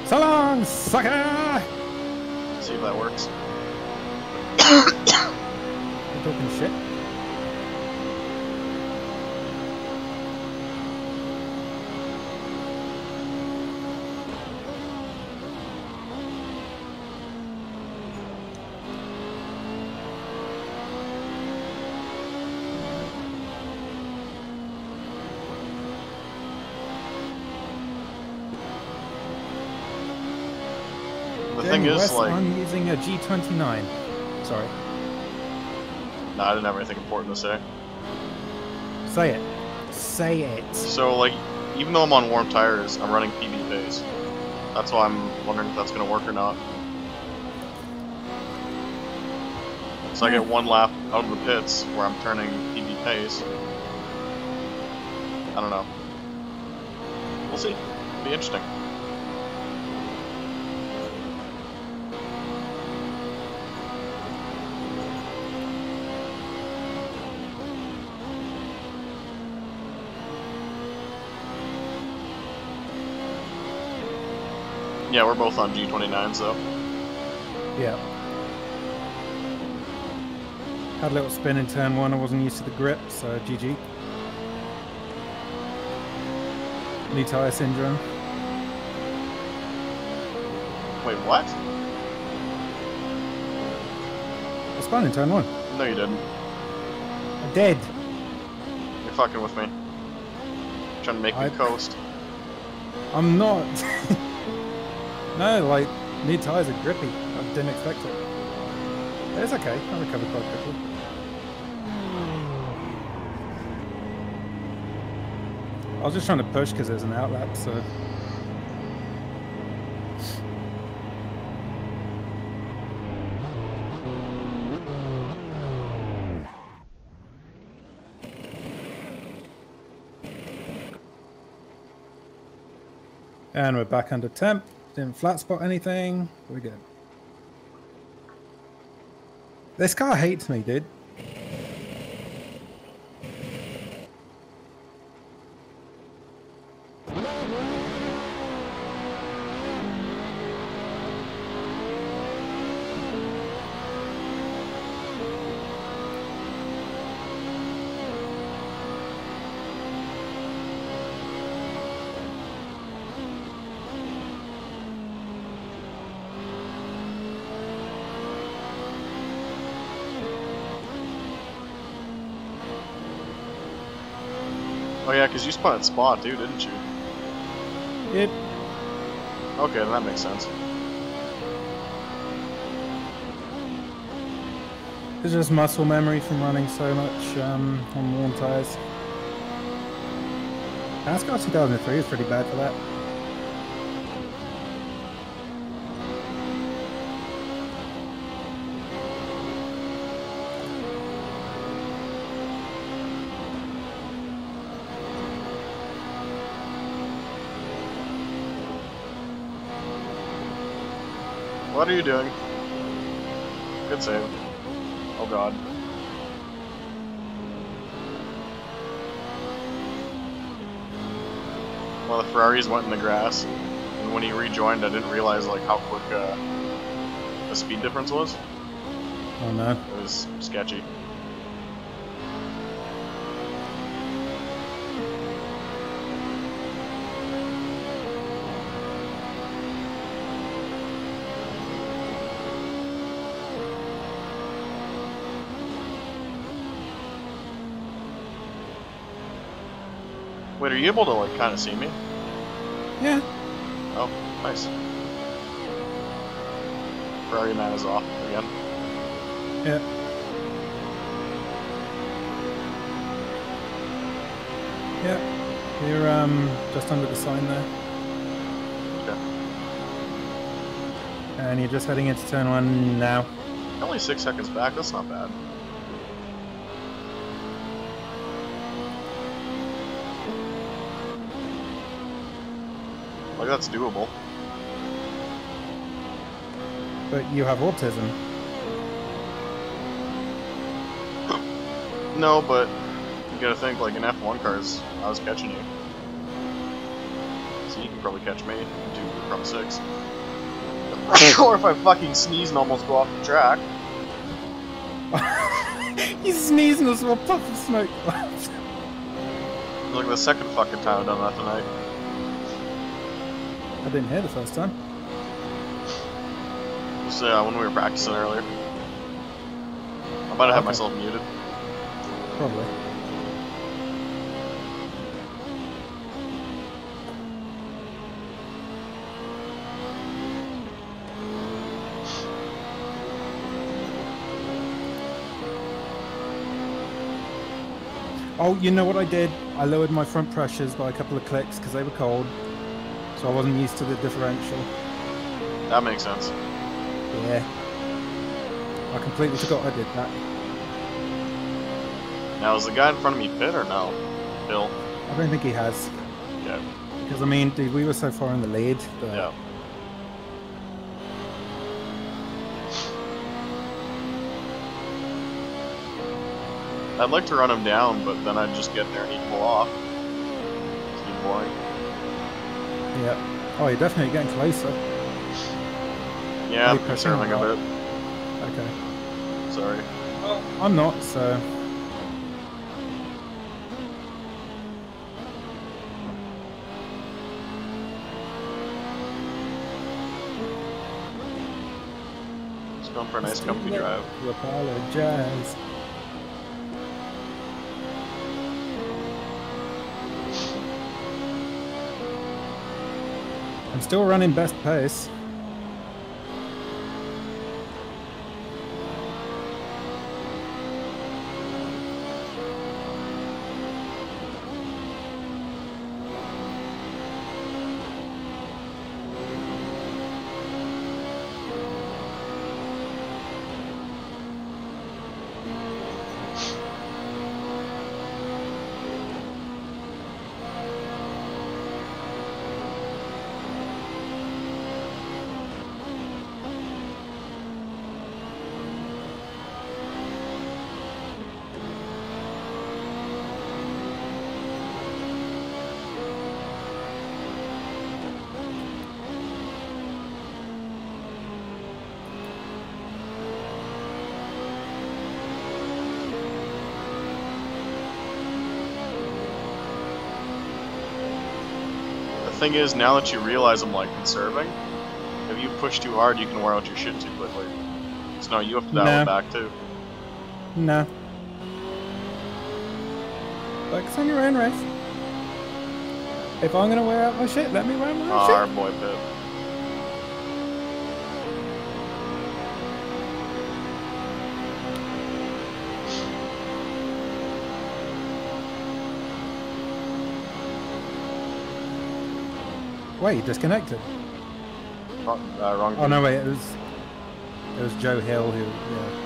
So long, sucker! See if that works. You're talking shit. The thing is, like... I'm using a G29. Sorry. Nah, I didn't have anything important to say. Say it. Say it. So, like, even though I'm on warm tires, I'm running PB pace. That's why I'm wondering if that's going to work or not. So I get one lap out of the pits where I'm turning PB pace. I don't know. We'll see. It'll be interesting. Yeah, we're both on G29s though. Yeah. Had a little spin in turn 1, I wasn't used to the grip, so GG. Knee tire syndrome. Wait, what? I spun in turn 1. No, you didn't. I did. You're fucking with me. Trying to make me coast. I'm not. No, like, knee tires are grippy. I didn't expect it. It's okay, I recovered quite quickly. I was just trying to push because there's an outlap, so... And we're back under temp. Didn't flat spot anything. We're good. This car hates me, dude. Oh yeah, because you spun at Spa too, didn't you? Yep. Okay, then that makes sense. It's just muscle memory from running so much on worn tires. NASCAR 2003 is pretty bad for that. What are you doing? Good save. Oh god. Well, the Ferraris went in the grass, and when he rejoined, I didn't realize like how quick the speed difference was. Oh no. It was sketchy. Wait, are you able to like kind of see me? Yeah. Oh, nice. Ferrari man is off again. Yeah. Yeah. You're just under the sign there. Okay. And you're just heading into turn 1 now. Only 6 seconds back, that's not bad. Like, that's doable. But you have autism. No, but you gotta think, like, in F1 cars, I was catching you. So you can probably catch me. You do probably 6. Or if I fucking sneeze and almost go off the track. You sneeze and there's a puff of smoke. Like the second fucking time I've done that tonight. I didn't hear the first time. Just when we were practicing earlier. I might have had myself muted. Probably. Oh, you know what I did? I lowered my front pressures by a couple of clicks because they were cold. So I wasn't used to the differential. That makes sense. Yeah. I completely forgot I did that. Now, is the guy in front of me pit or no? Bill? I don't think he has. Yeah. Because, I mean, dude, we were so far in the lead that... Yeah. I'd like to run him down, but then I'd just get there and he'd pull off. Keep boring. Yeah. Oh, you're definitely getting closer. Yeah, Are you I'm pushing conserving a or bit. Okay. Sorry. Well, I'm not, so... Just going for a nice comfy drive. To apologize. I'm still running best pace. The thing is, now that you realize I'm like conserving, if you push too hard, you can wear out your shit too quickly. So no, you have to dial it back too. No. Focus on your own race. If I'm gonna wear out my shit, let me wear out my own shit. Our boy Pip. Wait, you disconnected. Wrong. Oh no, wait, it was Joe Hill who. Yeah.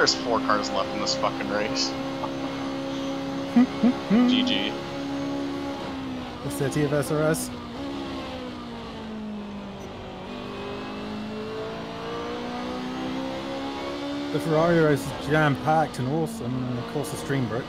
There's 4 cars left in this fucking race. GG. The city of SRS. The Ferrari race is jam-packed and awesome, and of course the stream broke.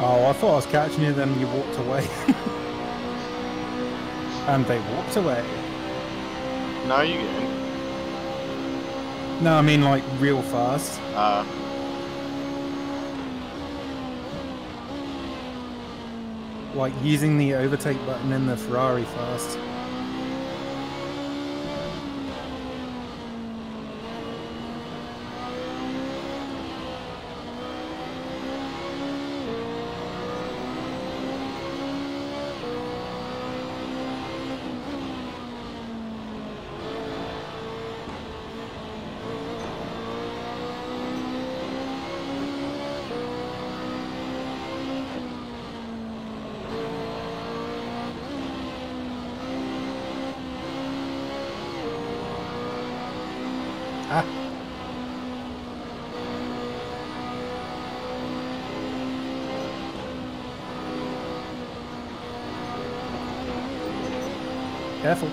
Oh, I thought I was catching you, then you walked away. And they walked away. No, you getting? No, I mean like real fast. Like using the overtake button in the Ferrari fast. Ah. Careful.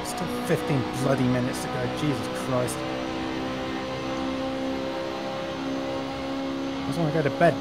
Still 15 bloody minutes to go. Jesus Christ. I just want to go to bed.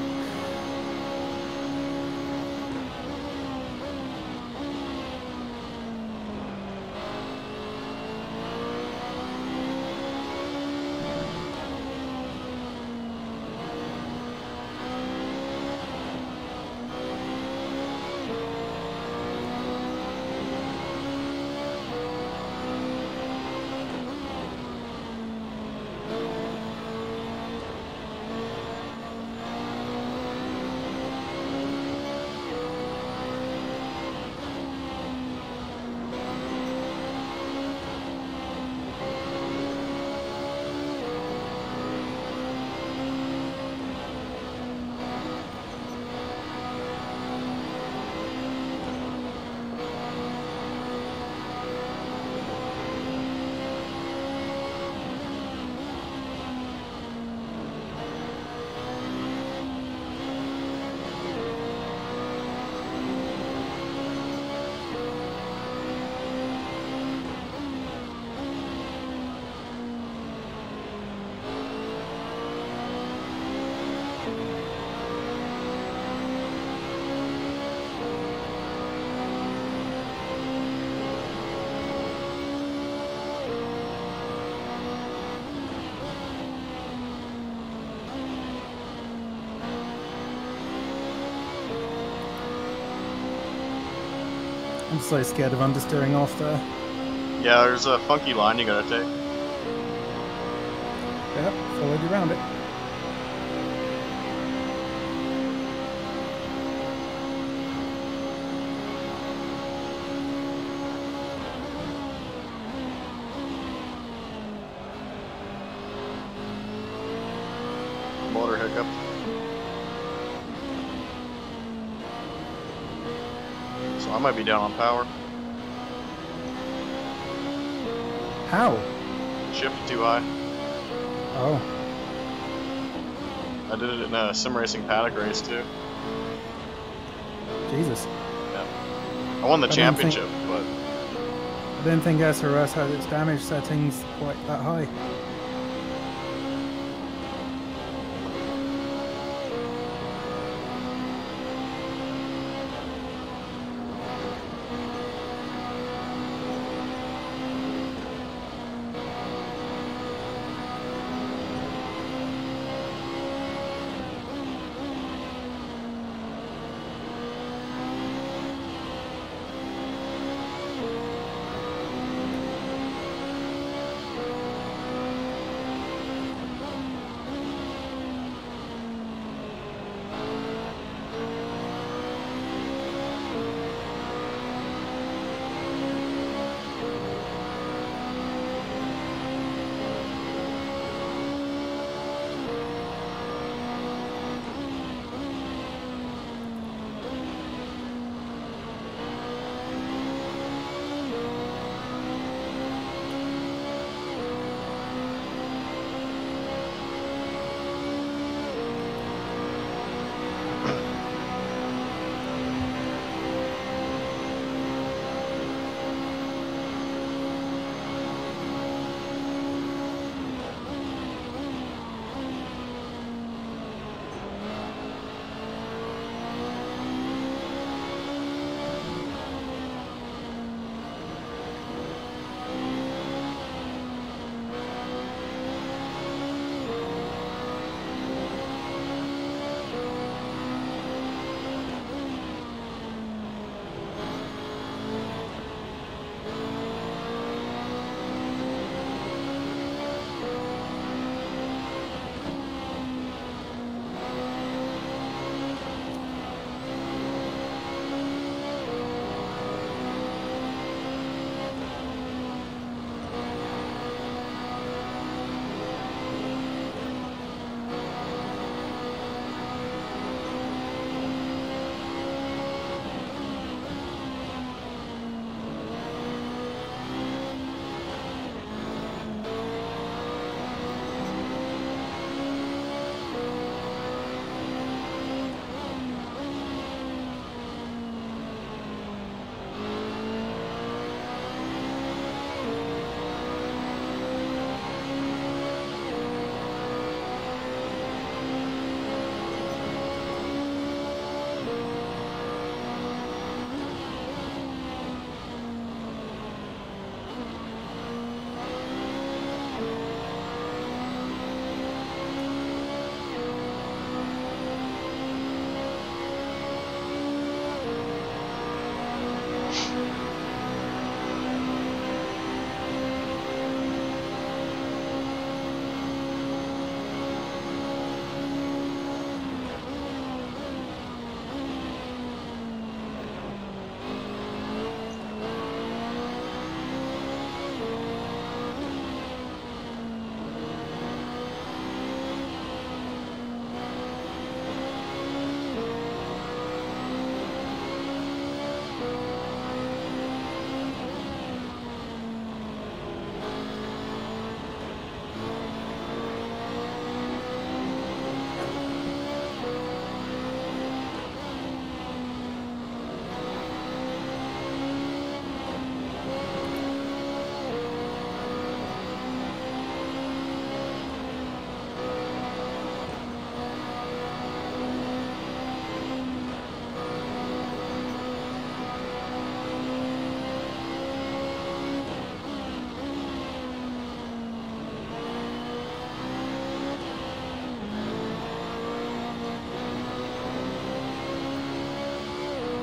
I'm so scared of understeering off there. Yeah, there's a funky line you gotta take. Yep, followed you around it. Motor hiccup. So I might be down on power. How? Shifted too high. Oh, I did it in a sim racing paddock race too. Jesus. Yeah. I won the I don't championship, but I didn't think SRS had its damage settings quite that high.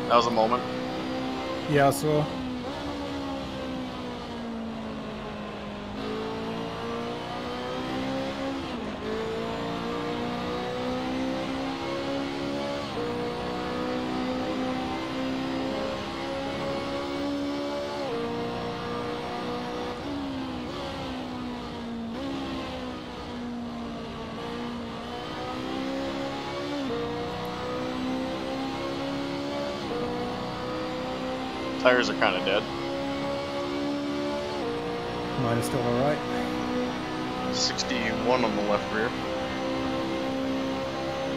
That was a moment. Yeah, I saw. Tires are kind of dead. Mine is still alright. 61 on the left rear.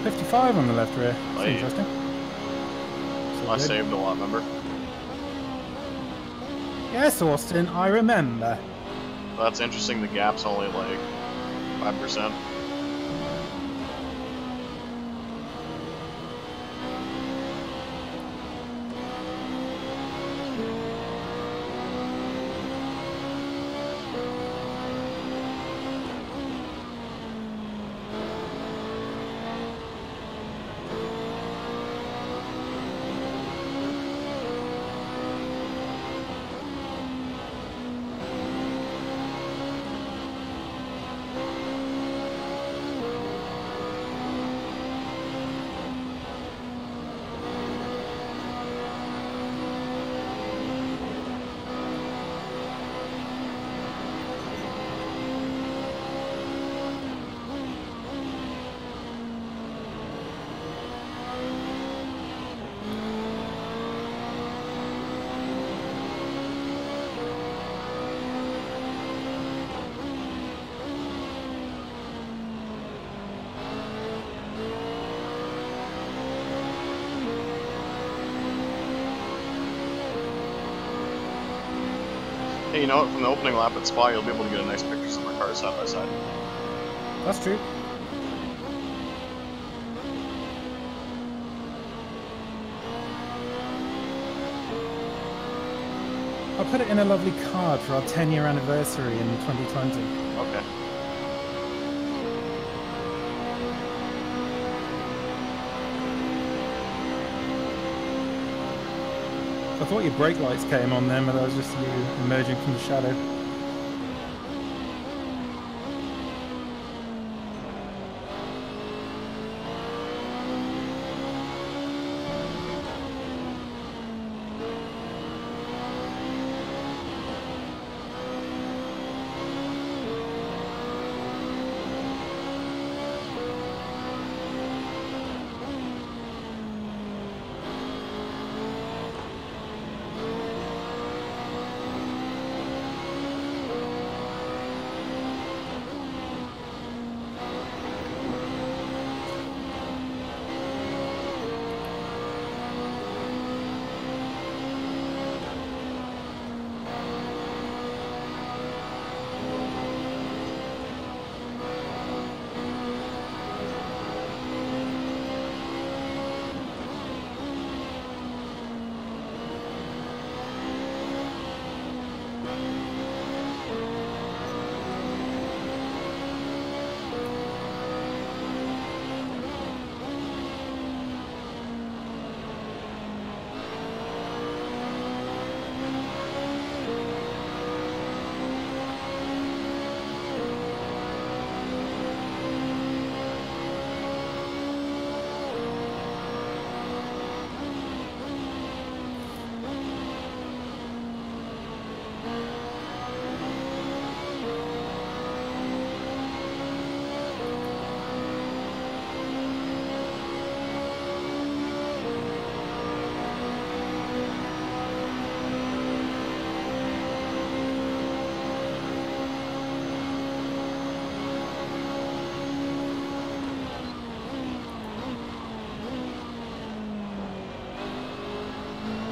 55 on the left rear. That's Aye. interesting. So I good. saved a lot, remember? Yes, Austin, I remember. That's interesting, the gap's only like 5%. Hey, you know what? From the opening lap at Spa, you'll be able to get a nice pictures of our cars side by side. That's true. I'll put it in a lovely card for our 10-year anniversary in 2020. Okay. I thought your brake lights came on then, but that was just you emerging from the shadow.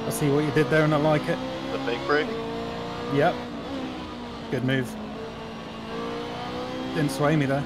I see what you did there and I like it. The fake brake? Yep. Good move. Didn't sway me there.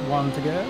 One to go.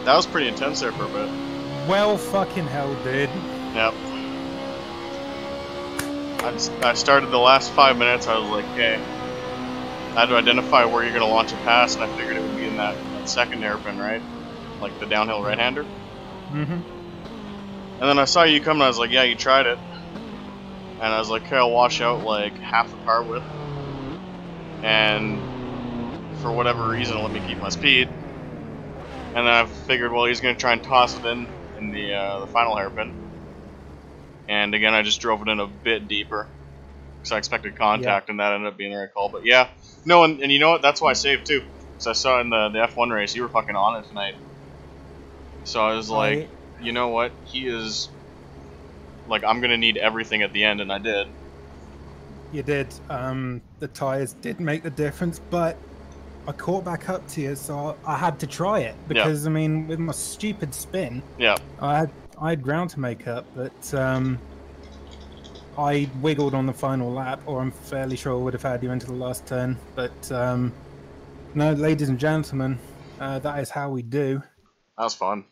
That was pretty intense there for a bit. Well, fucking hell, dude. Yep. I started the last 5 minutes, I was like, okay. I had to identify where you're going to launch a pass, and I figured it would be in that second hairpin, right? Like the downhill right-hander. Mm-hmm. And then I saw you come, and I was like, yeah, you tried it. And I was like, okay, I'll wash out like half the car width. And for whatever reason, let me keep my speed. And then I figured, well, he's going to try and toss it in the final hairpin. And again, I just drove it in a bit deeper. Because I expected contact, and that ended up being the right call. But yeah, no, and you know what? That's why I saved too. Because I saw in the F1 race, you were fucking on it tonight. So I was like, you know what? He is, like, I'm going to need everything at the end, and I did. You did. The tyres did make the difference, but I caught back up to you, so I had to try it. Because, I mean, with my stupid spin, I had ground to make up, but I wiggled on the final lap, or I'm fairly sure I would have had you into the last turn. But no, ladies and gentlemen, that is how we do. That was fun.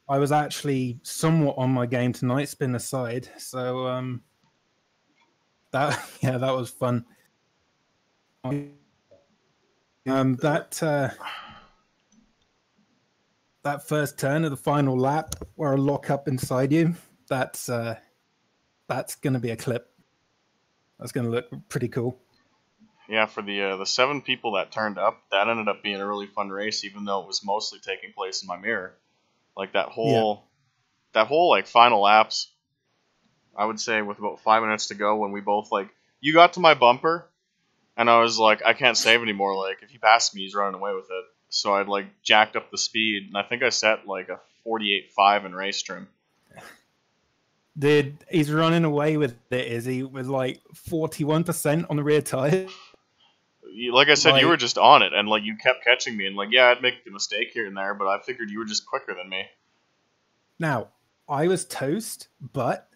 I was actually somewhat on my game tonight, spin aside. So that was fun. That first turn of the final lap, where I lock up inside you, that's going to be a clip. That's going to look pretty cool. Yeah, for the 7 people that turned up, that ended up being a really fun race, even though it was mostly taking place in my mirror. Like that whole like final laps, I would say with about 5 minutes to go, when we both like, you got to my bumper, and I was like, I can't save anymore. Like if he passes me, he's running away with it. So I'd like jacked up the speed, and I think I set like a 48.5 in race trim. Dude, he's running away with it, is he? With like 41% on the rear tire. Like I said, you were just on it, and like you kept catching me, and like, yeah, I'd make a mistake here and there, but I figured you were just quicker than me. Now, I was toast, but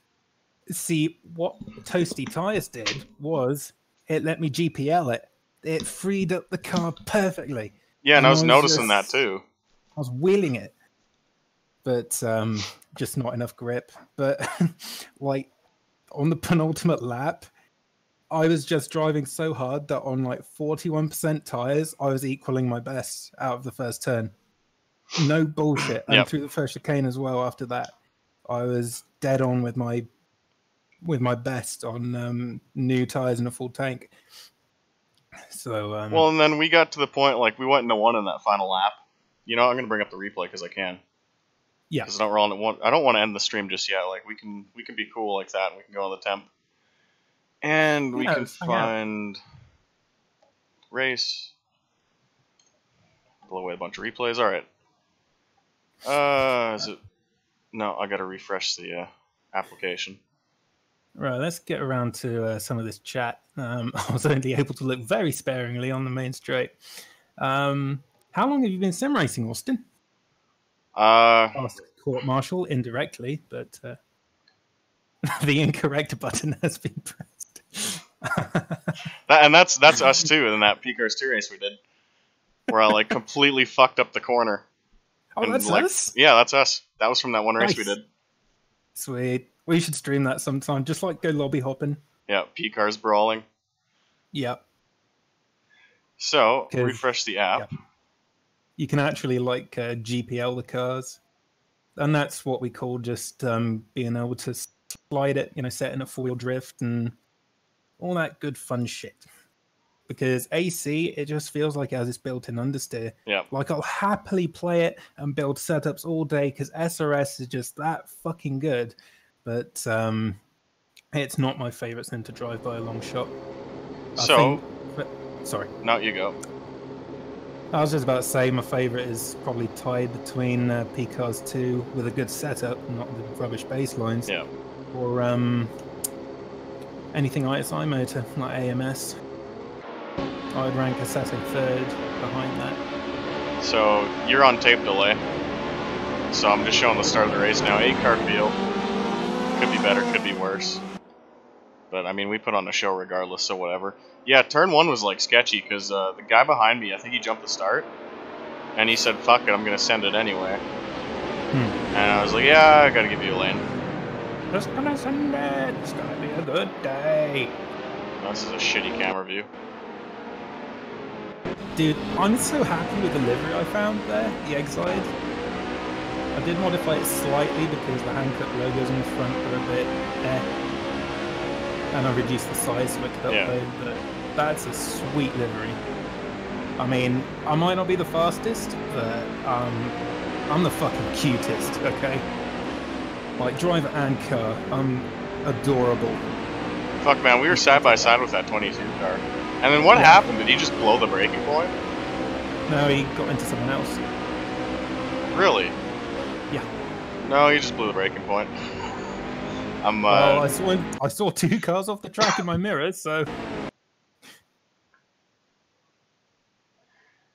see, what Toasty Tires did was it let me GPL it. It freed up the car perfectly. Yeah, and I was noticing that too. I was wheeling it, but just not enough grip. But like on the penultimate lap, I was just driving so hard that on like 41% tires, I was equaling my best out of the first turn. No bullshit. And through the first chicane as well after that, I was dead on with my best on new tires and a full tank. So well, and then we got to the point, like, we went into one in that final lap. You know, I'm going to bring up the replay because I can. Yeah. Because I don't want to end the stream just yet. Like, we can be cool like that, and we can go on the temp. And we can find race. Blow away a bunch of replays. All right. Is it? No, I gotta refresh the application. Right, let's get around to some of this chat. I was only able to look very sparingly on the main straight. How long have you been sim racing, Austin? Asked court martial indirectly, but the incorrect button has been pressed. that's us too in that P-Cars 2 race we did, where I like completely fucked up the corner. Oh, and, that's like, us? Yeah, that's us. That was from that one race we did. Sweet. We should stream that sometime. Just like go lobby hopping. Yeah, P-Cars brawling. Yep. So, refresh the app. Yep. You can actually like GPL the cars. And that's what we call just being able to slide it, you know, setting up four-wheel drift and all that good fun shit. Because AC, it just feels like it has its built-in understeer. Yeah. Like, I'll happily play it and build setups all day because SRS is just that fucking good. But it's not my favorite sim to drive by a long shot. Sorry. No, you go. I was just about to say my favorite is probably tied between P-Cars 2 with a good setup, not the rubbish baselines. Yeah. Or anything ISI motor, like AMS. I would rank Assetto third behind that. So, you're on tape delay. So I'm just showing the start of the race now. 8-car field. Could be better, could be worse. But, I mean, we put on a show regardless, so whatever. Yeah, turn 1 was, like, sketchy, because the guy behind me, I think he jumped the start. And he said, fuck it, I'm going to send it anyway. And I was like, yeah, I gotta give you a lane. Just gonna send it. It's gonna be a good day. Oh, this is a shitty camera view. Dude, I'm so happy with the livery I found there, the Exide. I did modify it slightly because the hand-cut logos on the front were a bit and I reduced the size so it could upload, but that's a sweet livery. I mean, I might not be the fastest, but I'm the fucking cutest, okay? Like, driver and car, I'm adorable. Fuck, man, we were side by side with that 22 car. And then what happened? Did he just blow the braking point? No, he got into someone else. Really? Yeah. No, he just blew the braking point. Well, I saw two cars off the track in my mirror, so...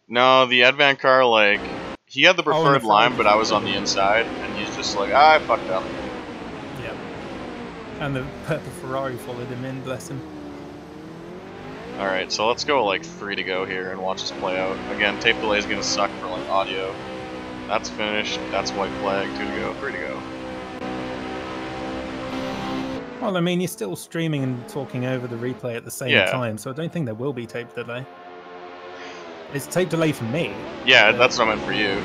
No, the Advan car, like, he had the preferred line, but I was on the inside, and he's just like, I fucked up. Yep. And the purple Ferrari followed him in, bless him. Alright, so let's go like 3 to go here and watch this play out. Again, tape delay is gonna suck for like audio. That's finished, that's white flag, 2 to go, 3 to go. Well, I mean, you're still streaming and talking over the replay at the same time, so I don't think there will be tape delay. It's tape delay for me. Yeah, that's what I meant for you.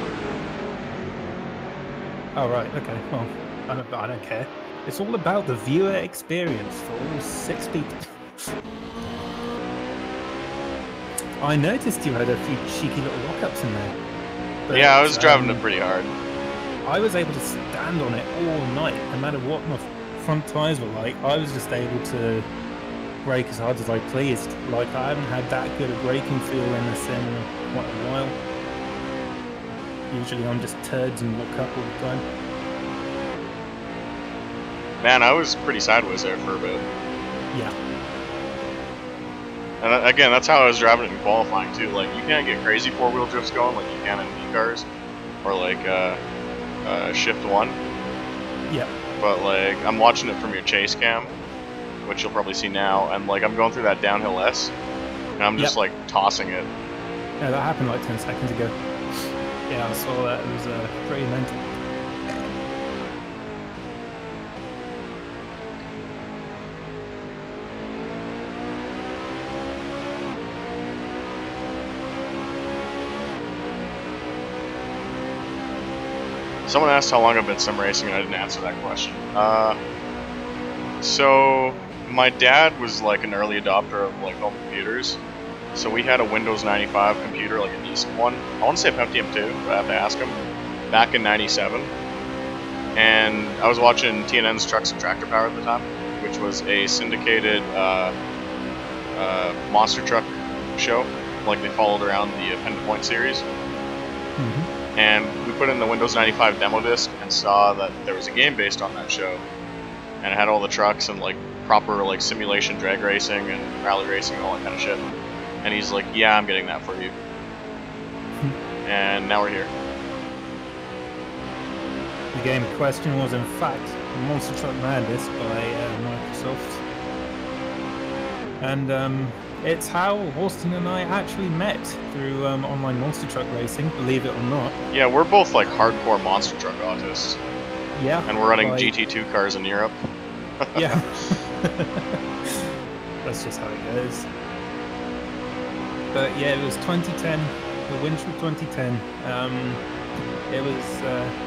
Oh, right, okay. Well, I don't care. It's all about the viewer experience for all 6 people. I noticed you had a few cheeky little lockups in there. But, yeah, I was driving it pretty hard. I was able to stand on it all night, no matter what my front tyres were like. I was just able to brake as hard as I pleased. Like, I haven't had that good a braking feel in the sim in quite a while. Usually I'm just turds and look up all the time. Man, I was pretty sideways there for a bit. Yeah. And again, that's how I was driving it in qualifying too. Like, you can't get crazy 4-wheel drifts going like you can in V-cars. Or like Shift 1. Yeah. But like, I'm watching it from your chase cam, which you'll probably see now, and like I'm going through that downhill S, and I'm just like tossing it. Yeah, that happened like 10 seconds ago. Yeah, I saw that. It was pretty mental. Someone asked how long I've been sim racing, and I didn't answer that question. So my dad was like an early adopter of like home computers. So we had a Windows 95 computer, like a decent one. I want to say Pentium 2, but I have to ask him. Back in '97, and I was watching TNN's Trucks and Tractor Power at the time, which was a syndicated monster truck show. Like they followed around the Penda Point series. And we put in the Windows 95 demo disc and saw that there was a game based on that show, and it had all the trucks and like proper like simulation drag racing and rally racing and all that kind of shit. And he's like, "Yeah, I'm getting that for you." And now we're here. The game in question was in fact Monster Truck Madness by Microsoft. And it's how Austin and I actually met through online monster truck racing, believe it or not. Yeah, we're both like hardcore monster truck autists. Yeah. And we're running GT2 cars in Europe. Yeah. That's just how it goes. But yeah, it was 2010, the winter of 2010. It was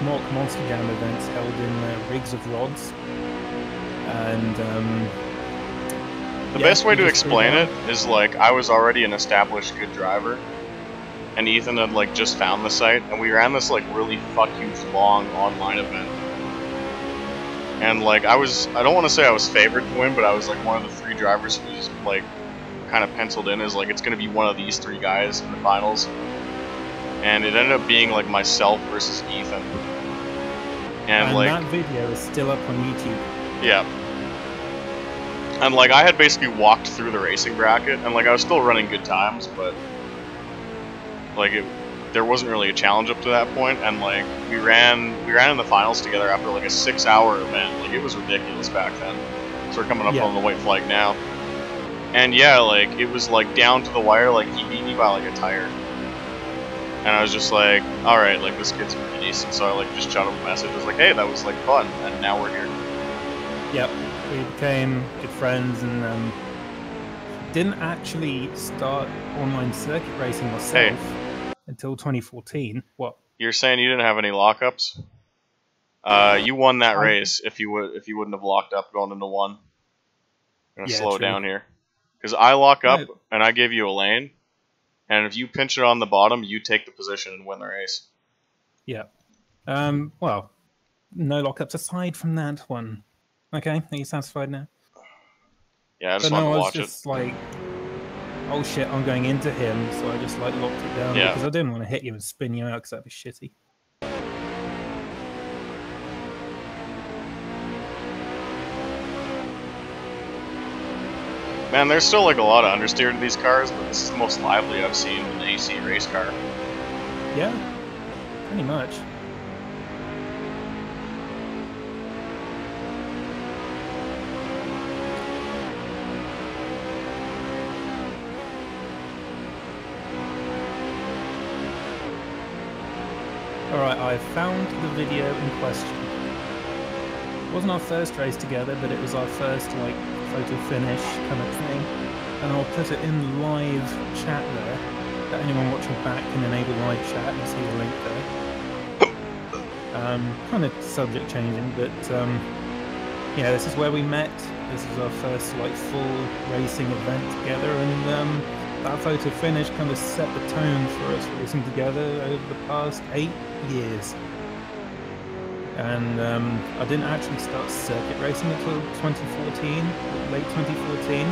mock Monster Jam events held in rigs of rods. And the best way to explain it is like I was already an established good driver, and Ethan had like just found the site, and we ran this like really huge long online event. And like I don't want to say I was favored to win, but I was like one of the 3 drivers who was like kind of penciled in as like it's going to be one of these 3 guys in the finals. And it ended up being like myself versus Ethan. And like that video is still up on YouTube. Yeah. And like I had basically walked through the racing bracket, and like I was still running good times, but like there wasn't really a challenge up to that point. And like we ran in the finals together after like a 6-hour event. Like it was ridiculous back then. So we're coming up on the white flag now. And yeah, like it was like down to the wire. Like he beat me by like a tire. And I was just like, all right, like this kid's pretty decent. So I like just shot him a message. I was like, hey, that was like fun, and now we're here. Yep. We became good friends, and didn't actually start online circuit racing myself until 2014. What? You're saying you didn't have any lockups? You won that race if you wouldn't have locked up going into 1. I'm gonna slow down here, because I lock up and I give you a lane, and if you pinch it on the bottom, you take the position and win the race. Yeah. Well, no lockups aside from that one. Okay, are you satisfied now? Yeah, I just wanted to watch it. I was just like, oh shit, I'm going into him, so I just like locked it down because I didn't want to hit you and spin you out because that'd be shitty. Man, there's still like a lot of understeer to these cars, but this is the most lively I've seen an AC race car. Yeah, pretty much. Alright, I found the video in question. It wasn't our first race together, but it was our first like photo finish kind of thing. And I'll put it in the live chat there, that anyone watching back can enable live chat and see the link there. Kind of subject changing, but yeah, this is where we met. This is our first like full racing event together, and that photo finish kind of set the tone for us racing together over the past 8 years. And I didn't actually start circuit racing until 2014, late 2014.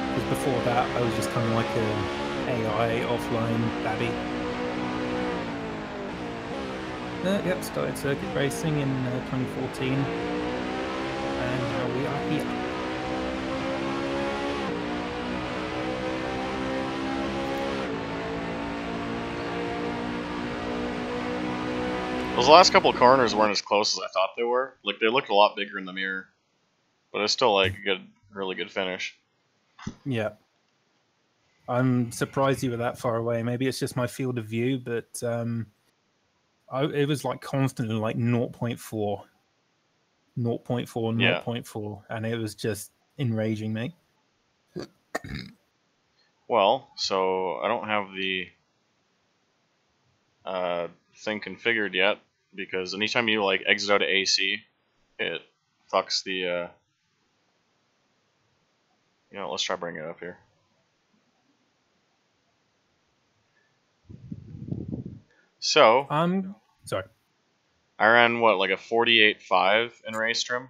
Because before that, I was just kind of like a AI offline babby. Yep, started circuit racing in 2014, and now we are here. Those last couple of corners weren't as close as I thought they were. Like, they looked a lot bigger in the mirror. But it's still, like, a really good finish. Yeah. I'm surprised you were that far away. Maybe it's just my field of view, but it was, like, constantly, like, 0.4. 0.4, 0.4. And it was just enraging me. Well, so I don't have the thing configured yet, because anytime you like exit out of AC, it fucks the you know, let's try bringing it up here. So sorry, I ran what, like a 48.5 in race trim?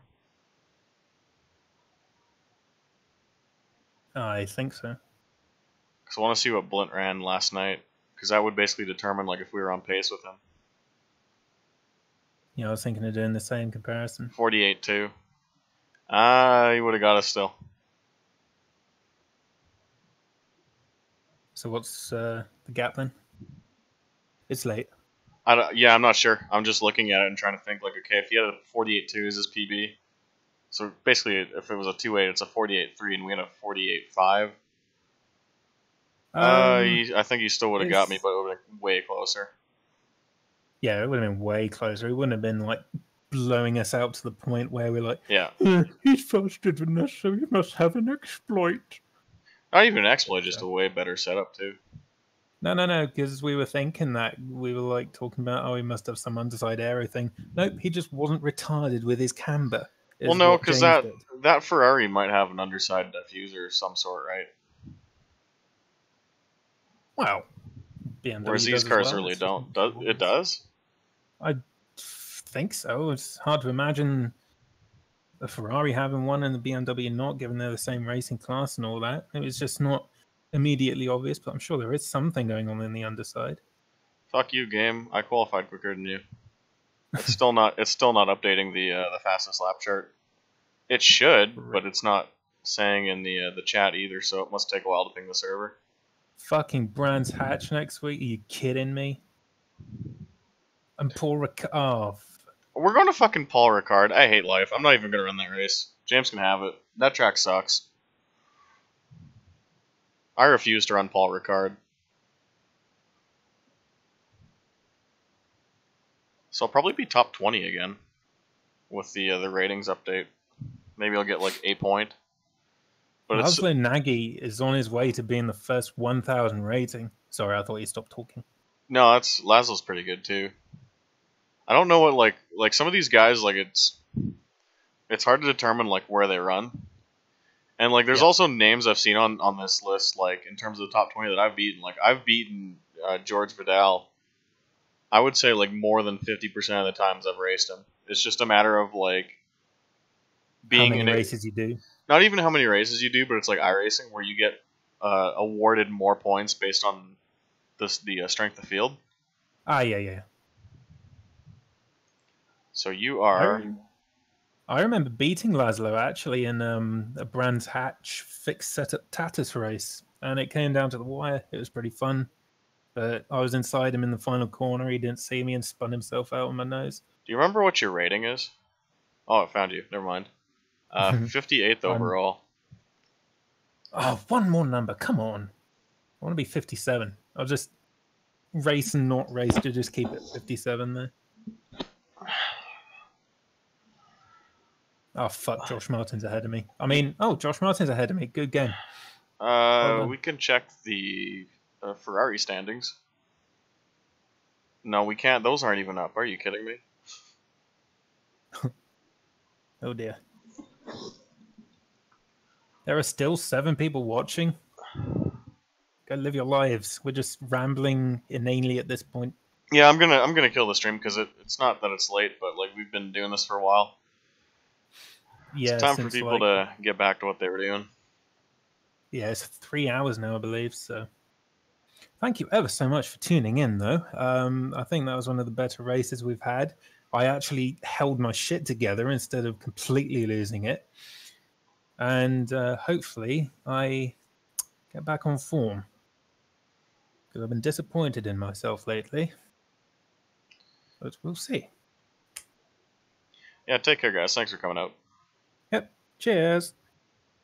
I think so. Because I want to see what Blint ran last night, because that would basically determine like if we were on pace with him. Yeah, I was thinking of doing the same comparison. 48.2. He would have got us still. So what's the gap then? It's late. I'm not sure. I'm just looking at it and trying to think like, okay, if he had a 48.2 as his PB, so basically if it was a 2.8, it's a 48.3, and we had a 48.5. I think he still would have got me, but it would have been way closer. Yeah, it would have been way closer. It wouldn't have been like blowing us out to the point where we're like, yeah, he's faster than us, so he must have an exploit. Not even an exploit, just a way better setup too. No, because we were thinking that we were like talking about, oh, he must have some underside aero thing. Nope, he just wasn't retarded with his camber. Well, no, because that Ferrari might have an underside diffuser of some sort, right? Well, BMW whereas these cars really don't. It does? I think so. It's hard to imagine a Ferrari having one and the BMW not, given they're the same racing class and all that. It was just not immediately obvious, but I'm sure there is something going on in the underside. Fuck you, game. I qualified quicker than you. It's still not. It's still not updating the fastest lap chart. It should, but it's not saying in the chat either. So it must take a while to ping the server. Fucking Brands Hatch next week? Are you kidding me? And Paul Ricard. Oh. We're going to fucking Paul Ricard. I hate life. I'm not even going to run that race. James can have it. That track sucks. I refuse to run Paul Ricard. So I'll probably be top 20 again with the ratings update. Maybe I'll get like a point. But Laszlo Nagy is on his way to being the first 1,000 rating. Sorry, I thought you stopped talking. No, Laszlo's pretty good too. I don't know what like some of these guys, like it's hard to determine like where they run. And like there's also names I've seen on this list, like in terms of the top 20 that I've beaten. Like I've beaten George Vidal, I would say like more than 50% of the times I've raced him. It's just a matter of like being how many races you do. Not even how many races you do, but it's like iRacing where you get awarded more points based on the strength of field. Ah, yeah. So you are. I remember beating Laszlo actually in a Brands Hatch fixed setup Tatus race, and it came down to the wire. It was pretty fun, but I was inside him in the final corner. He didn't see me and spun himself out on my nose. Do you remember what your rating is? Oh, I found you. Never mind. 58th overall. Oh, one more number. Come on. I want to be 57. I'll just race and not race to just keep it 57 there. Oh, fuck. Josh Martin's ahead of me. Josh Martin's ahead of me. Good game. We can check the Ferrari standings. No, we can't. Those aren't even up. Are you kidding me? Oh, dear. There are still 7 people watching. Go live your lives. We're just rambling inanely at this point. Yeah, I'm gonna kill the stream because it's not that it's late, but like we've been doing this for a while. Yeah, it's time for people to get back to what they were doing. Yeah, it's 3 hours now, I believe. So, thank you ever so much for tuning in, though. I think that was one of the better races we've had. I actually held my shit together instead of completely losing it. And hopefully I get back on form. Because I've been disappointed in myself lately. But we'll see. Yeah, take care, guys. Thanks for coming out. Yep. Cheers.